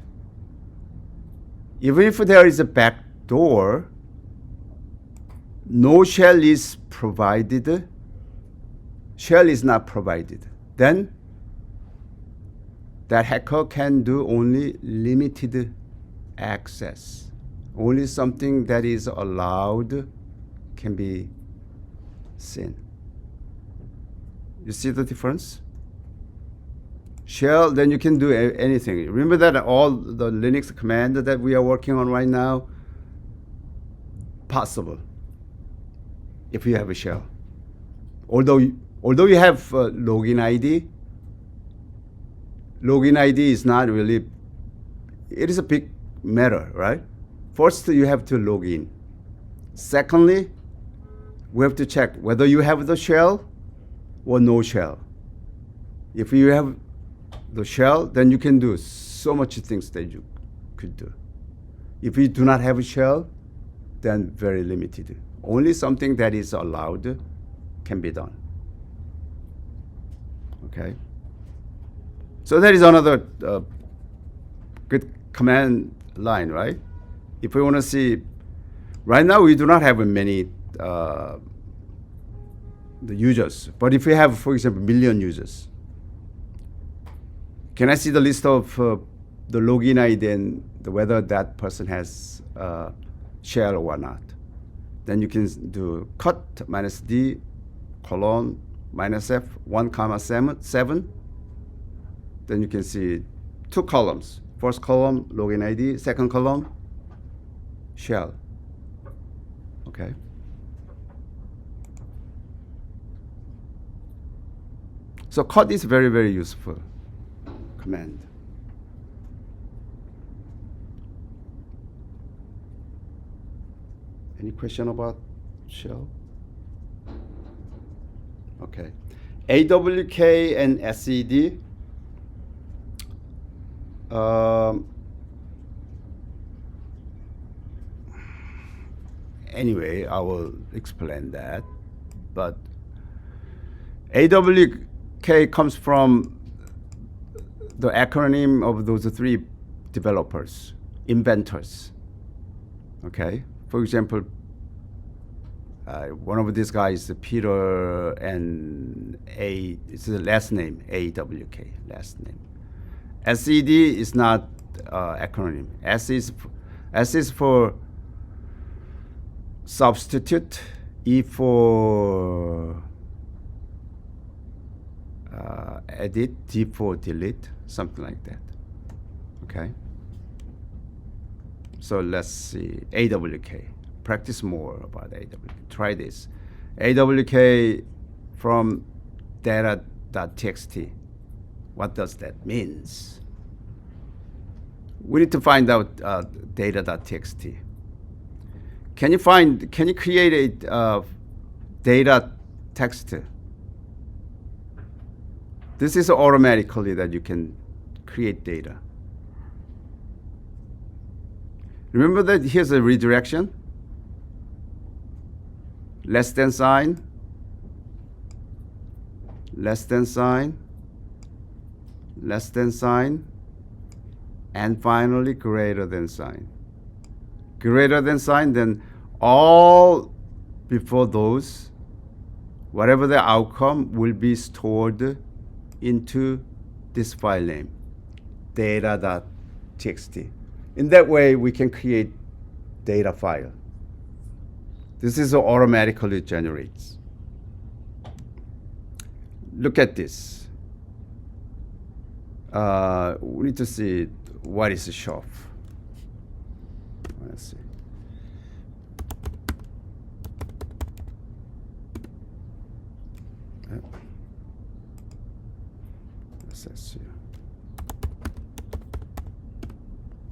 Even if there is a backdoor, no shell is provided, shell is not provided, then that hacker can do only limited access. Only something that is allowed can be seen. You see the difference? Shell, then you can do anything. Remember that all the Linux command that we are working on right now, possible if you have a shell. Although you have login ID, login ID is not really, it is a big matter, right? First, you have to log in. Secondly, we have to check whether you have the shell or no shell. If you have the shell, then you can do so much things that you could do. If you do not have a shell, then very limited. Only something that is allowed can be done. Okay? So that is another good command line, right? If we want to see, right now we do not have many the users, but if we have, for example, million users, can I see the list of the login ID and whether that person has shell or not? Then you can do cut -d colon -f 1,7. Then you can see 2 columns. First column, login ID. Second column, shell. Okay. So cut is very, very useful command. Any question about shell? Okay. AWK and SED. Anyway, I will explain that. But AWK comes from the acronym of those 3 developers, inventors. Okay? For example, one of these guys, Peter, and it's the last name, AWK, last name. SED is not acronym. S is for substitute, E for edit, D for delete, something like that. Okay. So let's see, AWK. Practice more about AWK. Try this. AWK from data.txt. What does that mean? We need to find out data.txt. Can you create a data text? This is automatically that you can create data. Remember that here's a redirection. Less than sign, less than sign, less than sign, and finally greater than sign. Greater than sign, then all before those, whatever the outcome will be stored into this file name, data.txt. In that way, we can create data file. This is automatically generates. Look at this. We need to see what is a shop. Let's see. Let's see.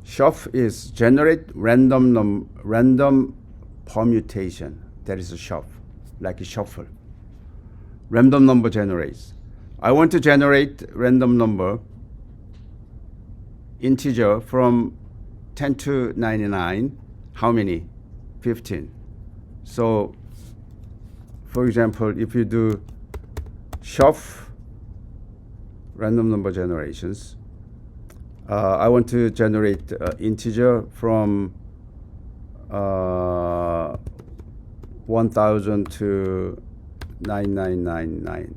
Shuffle is generate random permutation. That is a shuffle, like a shuffle. Random number generates. I want to generate random number integer from 10 to 99. How many? 15. So, for example, if you do shuffle random number generations, I want to generate integer from 1000 to 9999.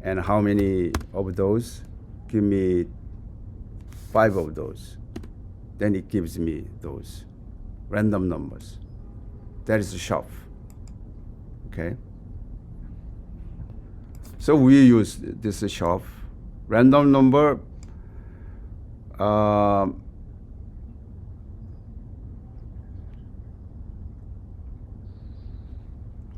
And how many of those? Give me 5 of those. Then it gives me those random numbers. That is a shuffle. Okay. So we use this shuffle. Random number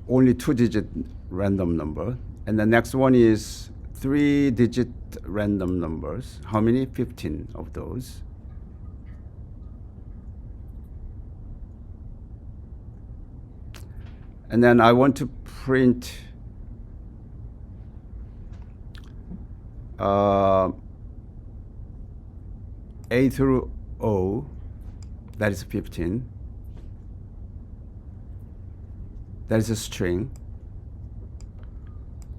only 2-digit random number, and the next one is 3-digit random numbers. How many? 15 of those. And then I want to print A through O, that is 15. That is a string.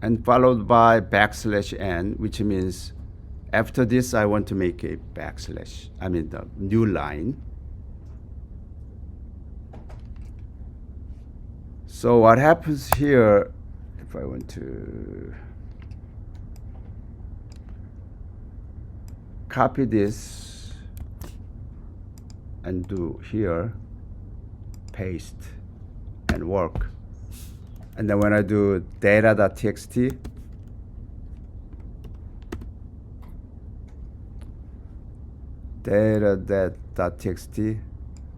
And followed by \n, which means after this I want to make a backslash. I mean the new line. So what happens here, if I want to copy this and do here, paste and work. And then when I do data.txt, data.txt,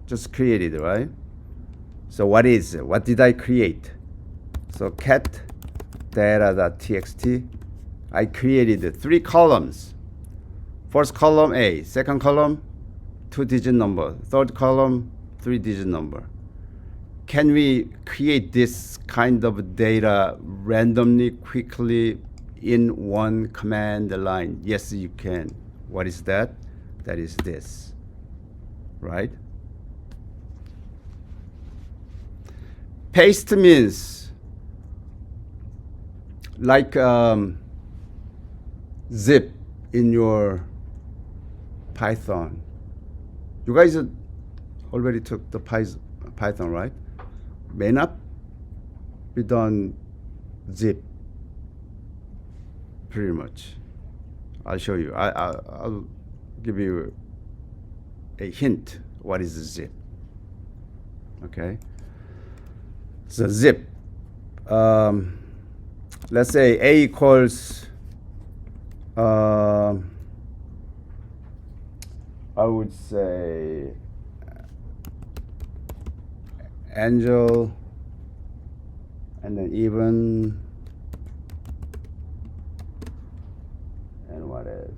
just created, right? So what did I create? So cat data.txt, I created 3 columns. First column A, second column 2-digit number, third column 3-digit number. Can we create this kind of data randomly, quickly in one command line? Yes, you can. What is that? That is this, right? Paste means like zip in your Python. You guys already took the Python, right? May not be done zip pretty much. I'll show you. I'll give you a hint what is a zip. Okay. So zip. Let's say A equals, I would say, Angel, and then even, and what else?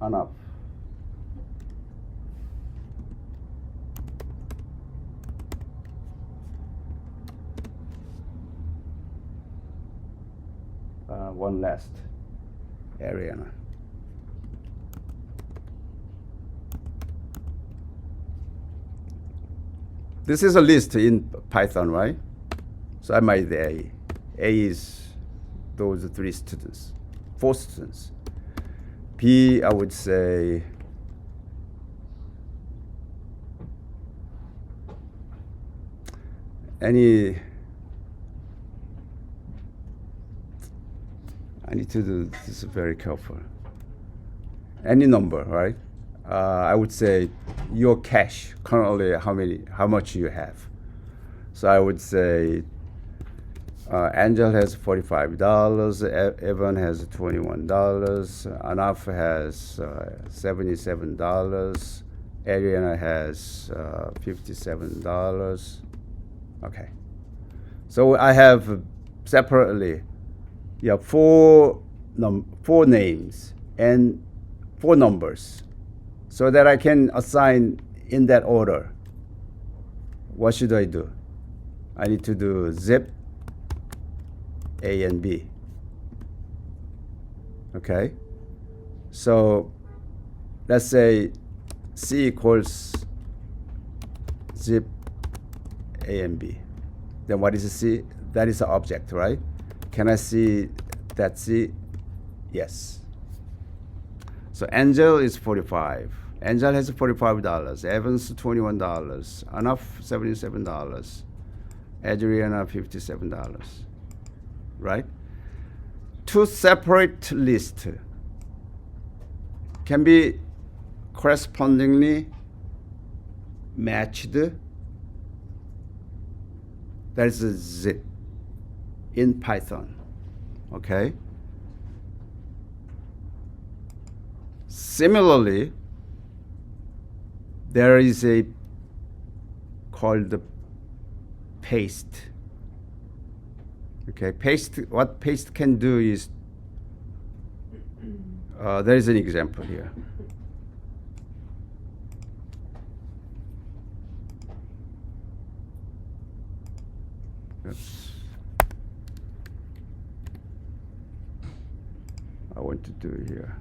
Enough. One last area. This is a list in Python, right? So I made the A. A is those 3 students, 4 students. B, I would say, I need to do this very careful. Any number, right? I would say your cash currently how much you have. So I would say Angel has $45, Evan has $21, Anaf has $77, Ariana has $57. Okay. So I have separately, yeah, 4 names and 4 numbers, so that I can assign in that order. What should I do? I need to do zip A and B. Okay. So let's say C equals zip A and B. Then what is a C? That is an object, right? Can I see that C? Yes. So Angel is 45. Angel has $45. Evans $21. Anaf $77. Adriana $57. Right? 2 separate lists can be correspondingly matched. That is a zip in Python. Okay? Similarly, there is a called the paste. Okay, paste. What paste can do is there is an example here. Oops. I want to do it here.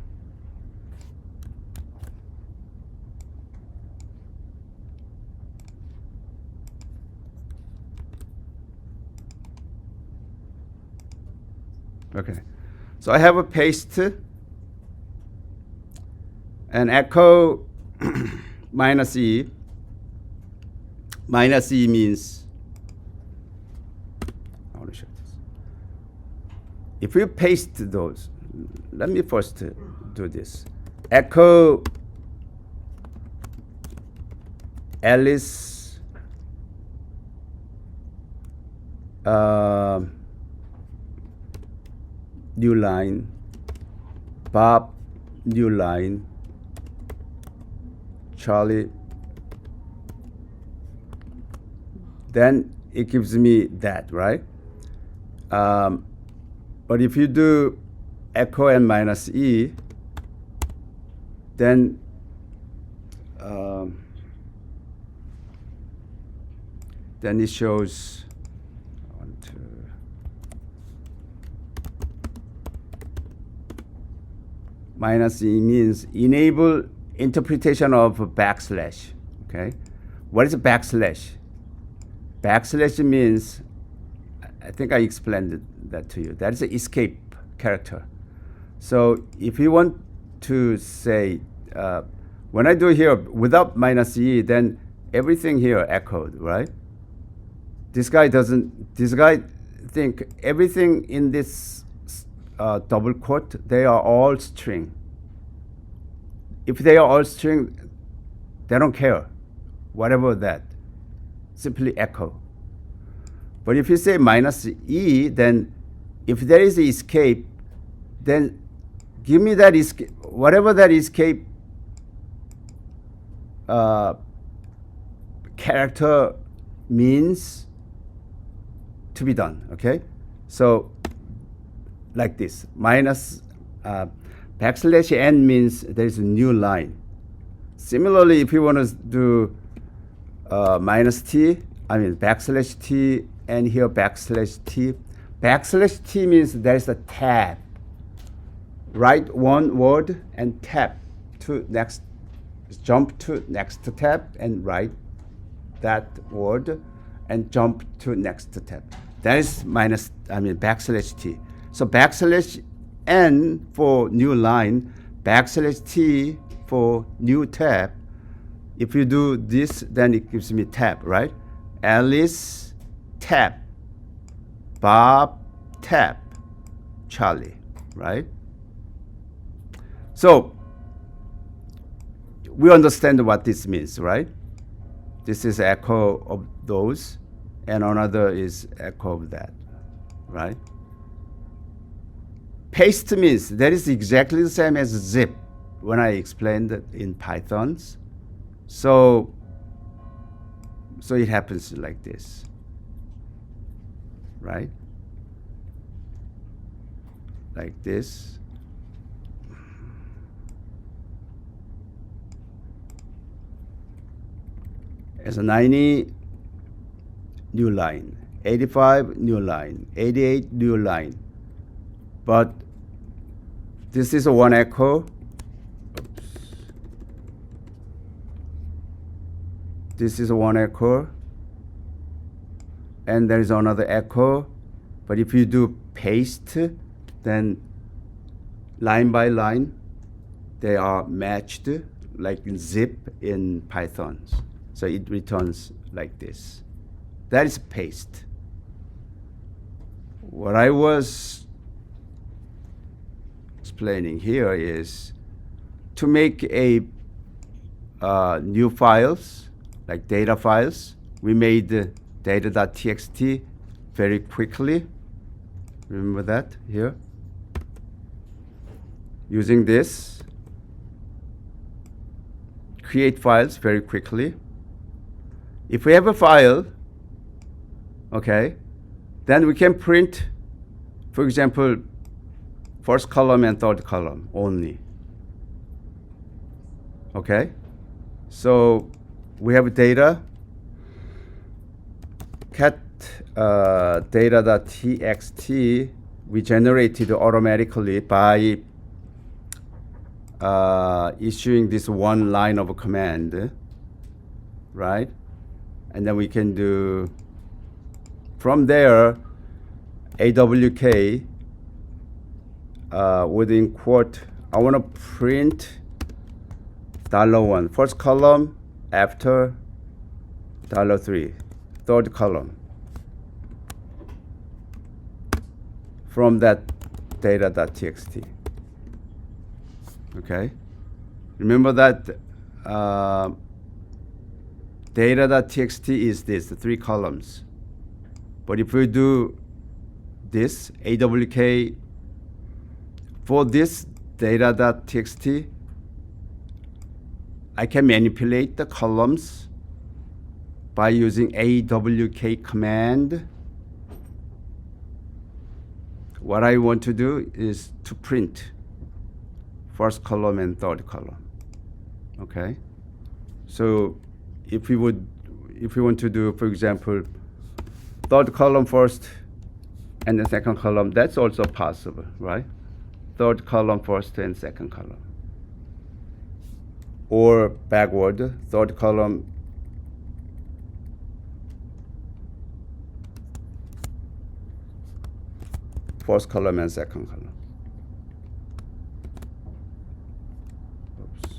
Okay, so I have a paste and echo minus E. Minus E means, I want to show this. If you paste those, let me first do this. Echo Alice new line, Bob new line, Charlie, then it gives me that, right? But if you do echo and minus E, then it shows minus E means enable interpretation of backslash. Okay, what is a backslash? Backslash means, I think I explained that to you. That is an escape character. So if you want to say, when I do here without minus E, then everything here echoed, right? This guy think everything in this double quote, they are all string. If they are all string, they don't care whatever that, simply echo. But if you say minus E, then if there is an escape, then give me that escape, whatever that escape character means to be done, okay? So like this, minus backslash n means there is a new line. Similarly, if you want to do minus t, I mean backslash t, and here backslash t. Backslash t means there is a tab. Write one word and tab to next, jump to next tab and write that word and jump to next tab. That is backslash t. So backslash n for new line, backslash t for new tab. If you do this, then it gives me tab, right? Alice tab, Bob tab, Charlie, right? So we understand what this means, right? This is echo of those, and another is echo of that, right? Paste means that is exactly the same as zip when I explained it in Pythons. So it happens like this, right? Like this. As a 90, new line. 85, new line. 88, new line. But this is a one echo. Oops. This is a one echo. And there is another echo. But if you do paste, then line by line, they are matched like in zip in Pythons. So it returns like this. That is paste. What I was explaining here is to make a new files, like data files. We made data.txt very quickly. Remember that here? Using this, create files very quickly. If we have a file, okay, then we can print, for example, first column and third column only. Okay, so we have data, cat data.txt we generated automatically by issuing this one line of a command, right? And then we can do, from there, AWK within quote, I want to print $1, first column after $3, third column from that data.txt. Okay, remember that data.txt is this, the 3 columns. But if we do this, AWK, for this data.txt, I can manipulate the columns by using AWK command. What I want to do is to print first column and third column. Okay, so if we want to do, for example, third column first and the second column, that's also possible, right? Third column first and second column. Or backward, third column first column and second column. Oops.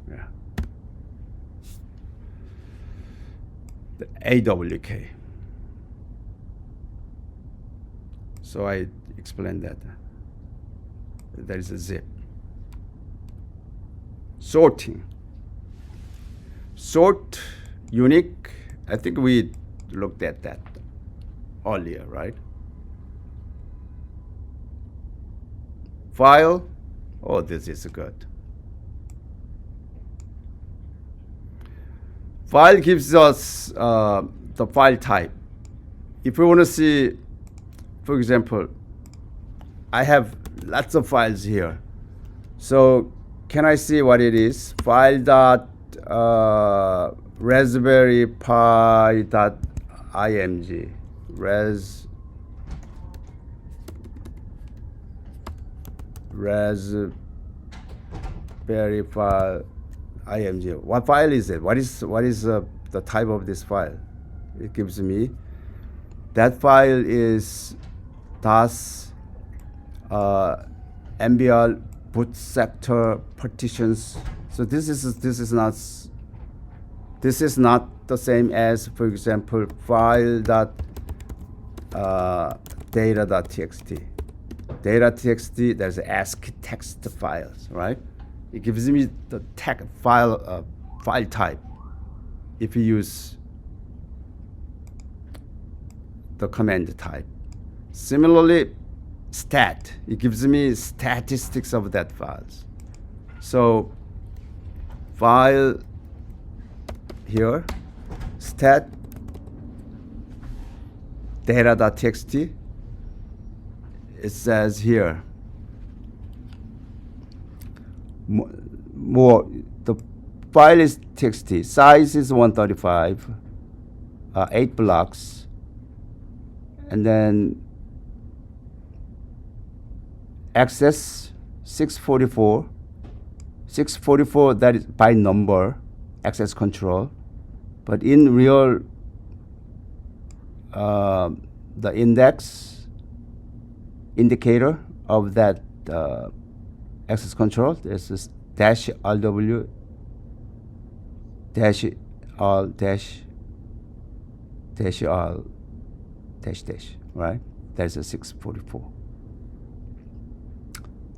Yeah. The AWK. So I explained that. There is a zip. sorting. Sort unique, I think we looked at that earlier, right? File, oh, this is good. File gives us the file type. If we want to see, for example, I have lots of files here. So can I see what it is? File dot Raspberry Pi dot img. Raspberry Pi img. What file is it? What is the type of this file? It gives me that file is DOS MBR boot sector partitions. So this is not the same as, for example, file dot data.txt. Data.txt, there's ASCII text files, right? It gives me the file type if you use the command type. Similarly, stat, it gives me statistics of that files. So file here, stat data.txt, it says here more the file is txt, size is 135, 8 blocks, and then access 644, that is by number access control, but in real the index indicator of that access control is this dash RW dash all dash all dash, right? That's a 644.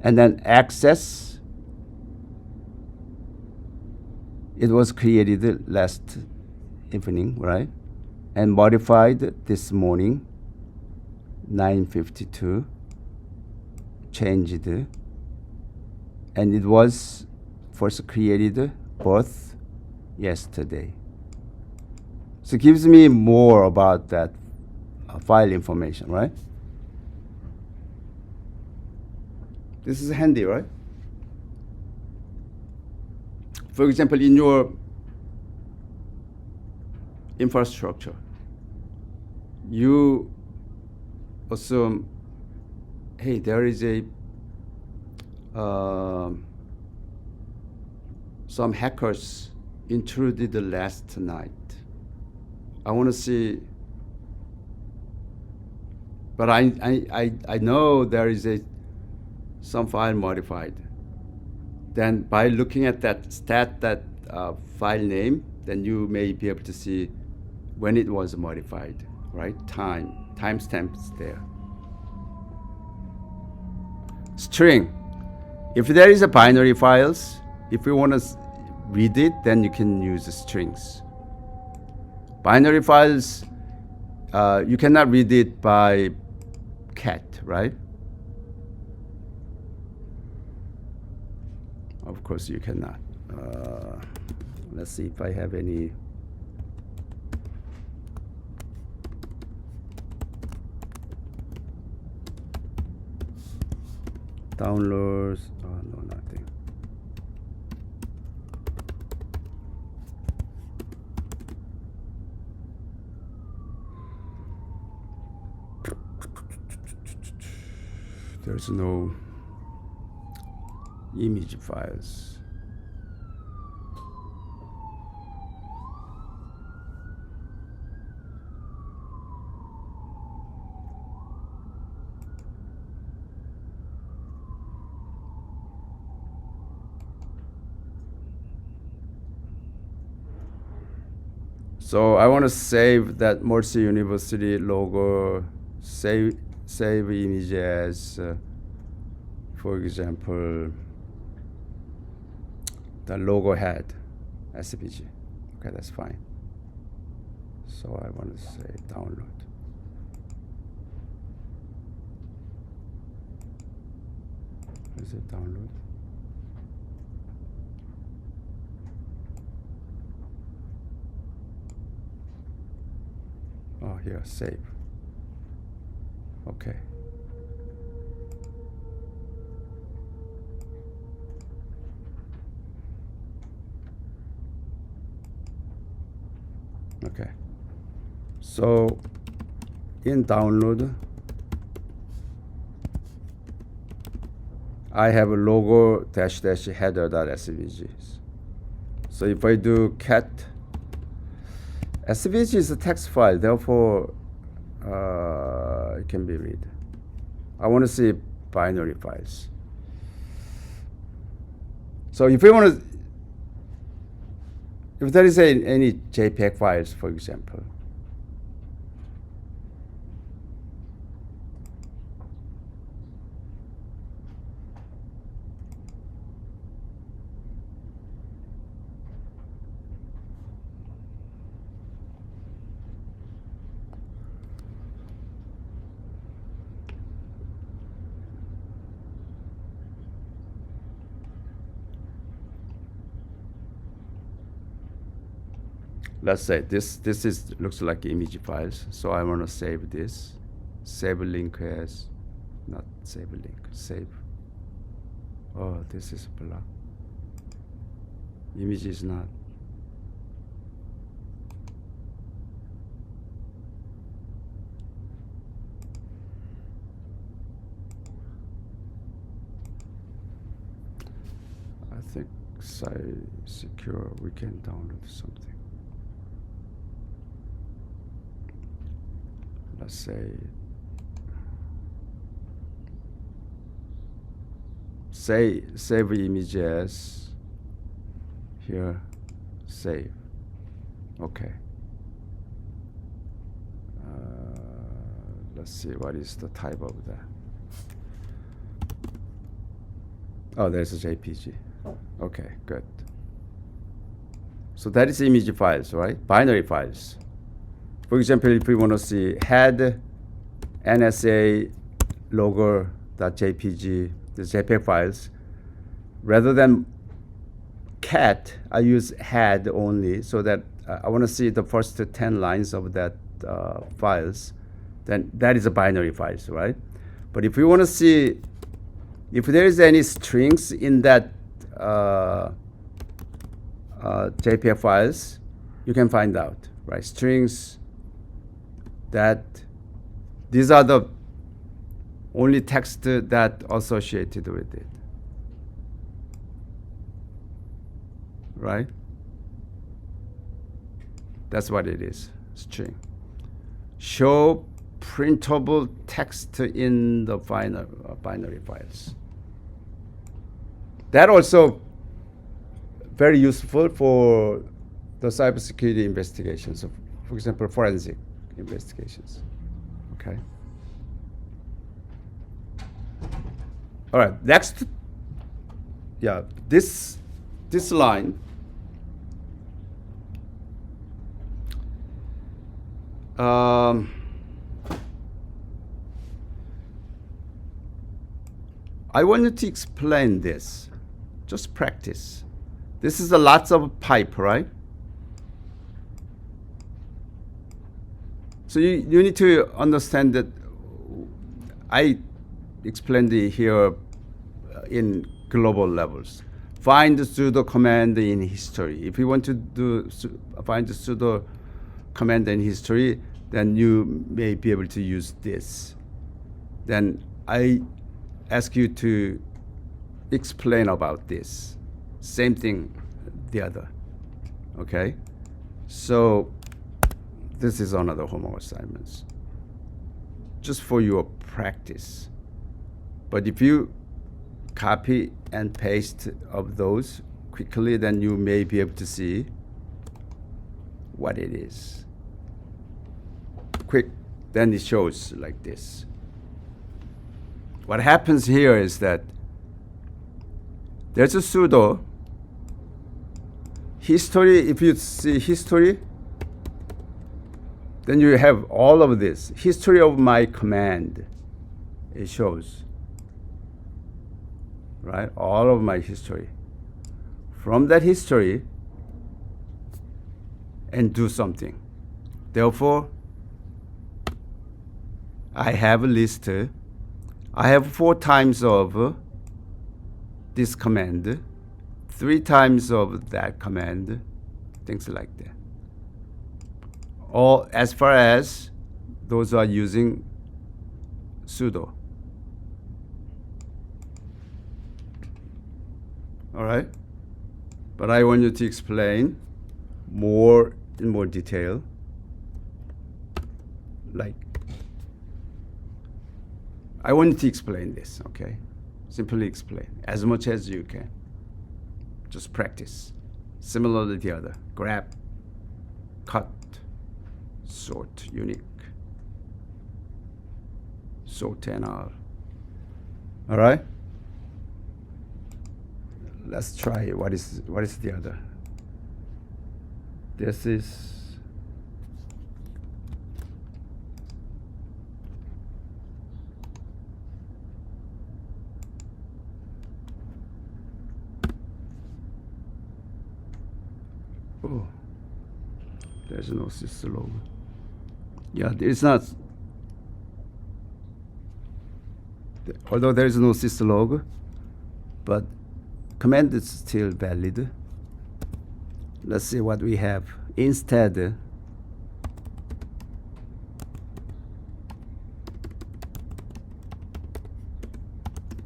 And then access, it was created last evening, right? And modified this morning, 9:52, changed, and it was first created both yesterday. So it gives me more about that file information, right? This is handy, right? For example, in your infrastructure, you assume, hey, there is a some hackers intruded last night. I want to see, but I know there is some file modified. Then by looking at that file name, then you may be able to see when it was modified, right? Timestamps there. String. If there is a binary files, if you want to read it, then you can use the strings. Binary files, you cannot read it by cat, right? Of course you cannot. Let's see if I have any. Downloads, oh no, nothing. There's no image files. So I want to save that Mercy University logo, save image as, for example, the logo head SVG. Okay, that's fine. So I want to say download. Is it download? Oh, here, save. Okay. Okay. So in download, I have a logo dash dash header.svg. So if I do cat, SVG is a text file, therefore it can be read. I want to see binary files. So if we want to, if there is any JPEG files, for example, let's say this is looks like image files, so I want to save this. Save link as, not save link, save. Oh, this is block. Image is not. I think site secure, we can download something. Let's say save images here, save. Okay. Let's see what is the type of that. Oh, there's a JPG. Okay, good. So that is image files, right? Binary files. For example, if we want to see head NSA logo.jpg, the JPEG files, rather than cat, I use head only, so that I want to see the first 10 lines of that files. Then that is a binary files, right? But if we want to see if there is any strings in that JPEG files, you can find out, right? Strings that these are the only text that associated with it, right? That's what it is, string. Show printable text in the binary files. That also very useful for the cybersecurity investigations of, for example, forensic investigations. Okay. All right. Next, yeah, this line. I wanted to explain this. Just practice. This is a lots of pipe, right? So you need to understand that I explained it here in global levels. Find the sudo command in history. If you want to find the sudo command in history, then you may be able to use this. Then I ask you to explain about this. Same thing, the other. Okay? So this is another homework assignments, just for your practice. But if you copy and paste of those quickly, then you may be able to see what it is. Quick, then it shows like this. What happens here is that there's a sudo, history, if you see history, then you have all of this. History of my command, it shows, right? All of my history. From that history, and do something. Therefore, I have a list. I have 4 times of this command, 3 times of that command, things like that. Or as far as those are using sudo. All right? But I want you to explain more in more detail. Like, I want you to explain this, okay? Simply explain as much as you can. Just practice. Similar to the other. Grab, cut, sort, unique, sort and all. All right? Let's try. What is the other? This is oh, there's no sister logo. Yeah, it's not. Although there is no sister logo, but command is still valid. Let's see what we have. Instead, there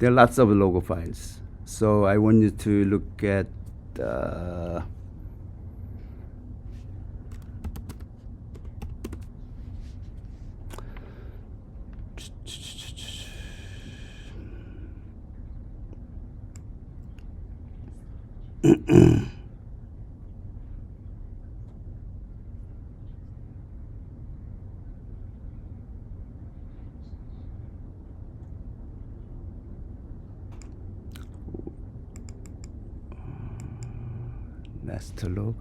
are lots of logo files. So I want you to look at master log.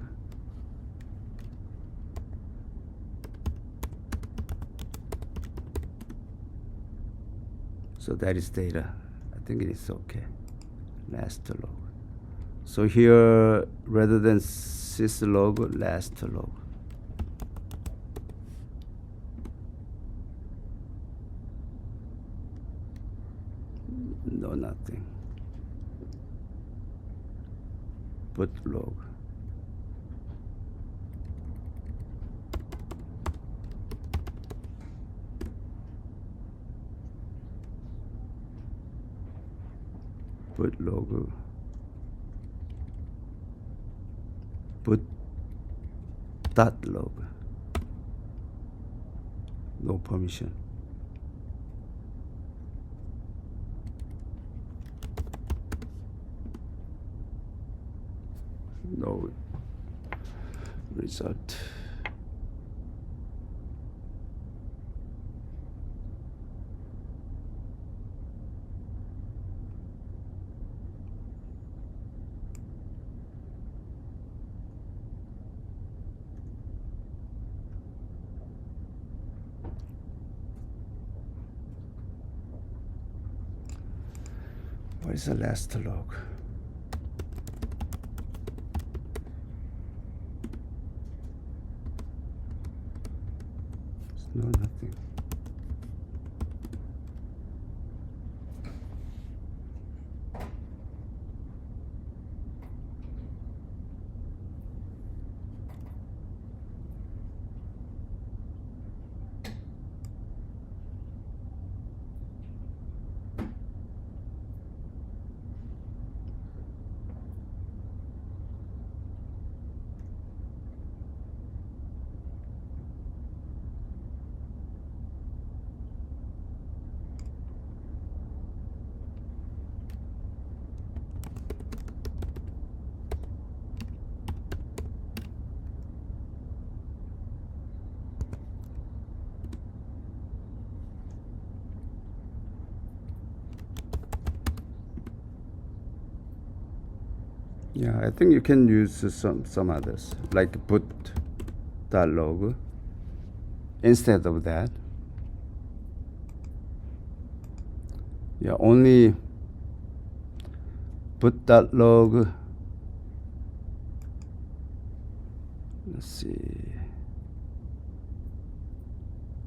So that is data. I think it is okay. Master log. So here, rather than sys log, last log. No, nothing. Put log. Put logo. Put dot log. No permission. No result. What is the last log? No, nothing. Yeah, I think you can use some others, like put.log instead of that. Yeah, only put.log. Let's see.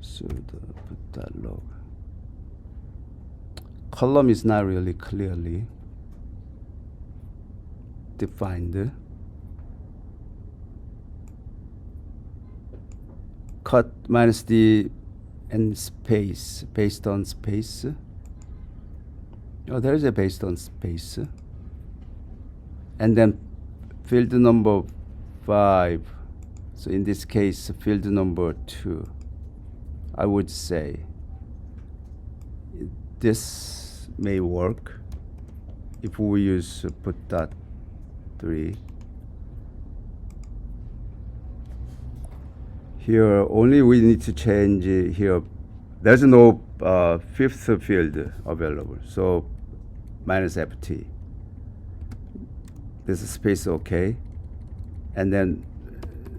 Sudo put.log. Column is not really clearly defined. Cut minus D and space based on space. Oh, there is a based on space. And then field number 5. So in this case, field number 2. I would say this may work if we use put.3. Here only we need to change here. There's no fifth field available, so minus ft. This is space okay, and then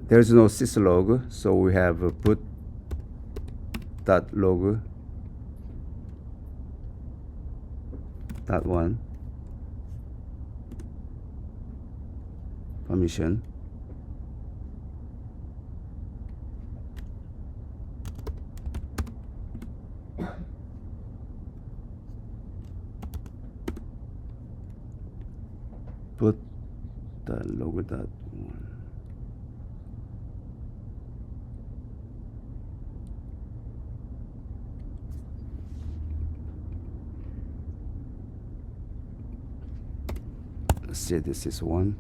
there's no syslog, so we have put.log .1 permission. Put.log .1. Let's say this is 1.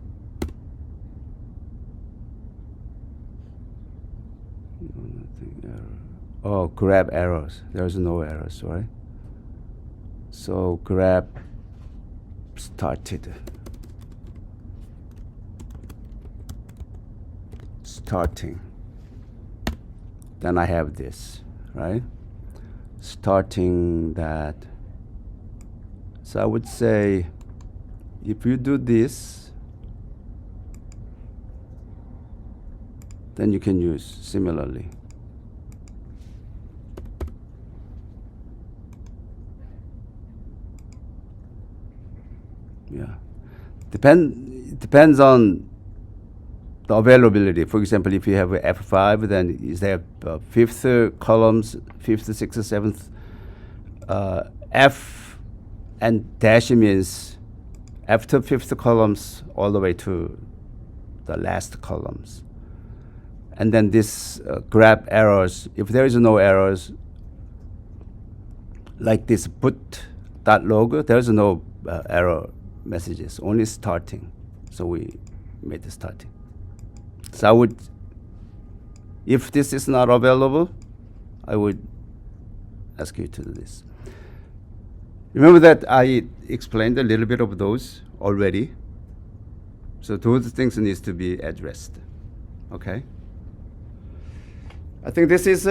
No, nothing error. Oh, grab errors. There's no errors, right? So grab started. Starting. Then I have this, right? Starting that. So I would say if you do this, then you can use similarly. Yeah. Depends on the availability. For example, if you have a F5, then is there fifth columns, fifth, sixth, seventh. F and dash means after fifth columns all the way to the last columns. And then this grab errors, if there is no errors, like this put.log, there is no error messages, only starting. So we made the starting. So I would, if this is not available, I would ask you to do this. Remember that I explained a little bit of those already. So those things needs to be addressed. Okay. I think this is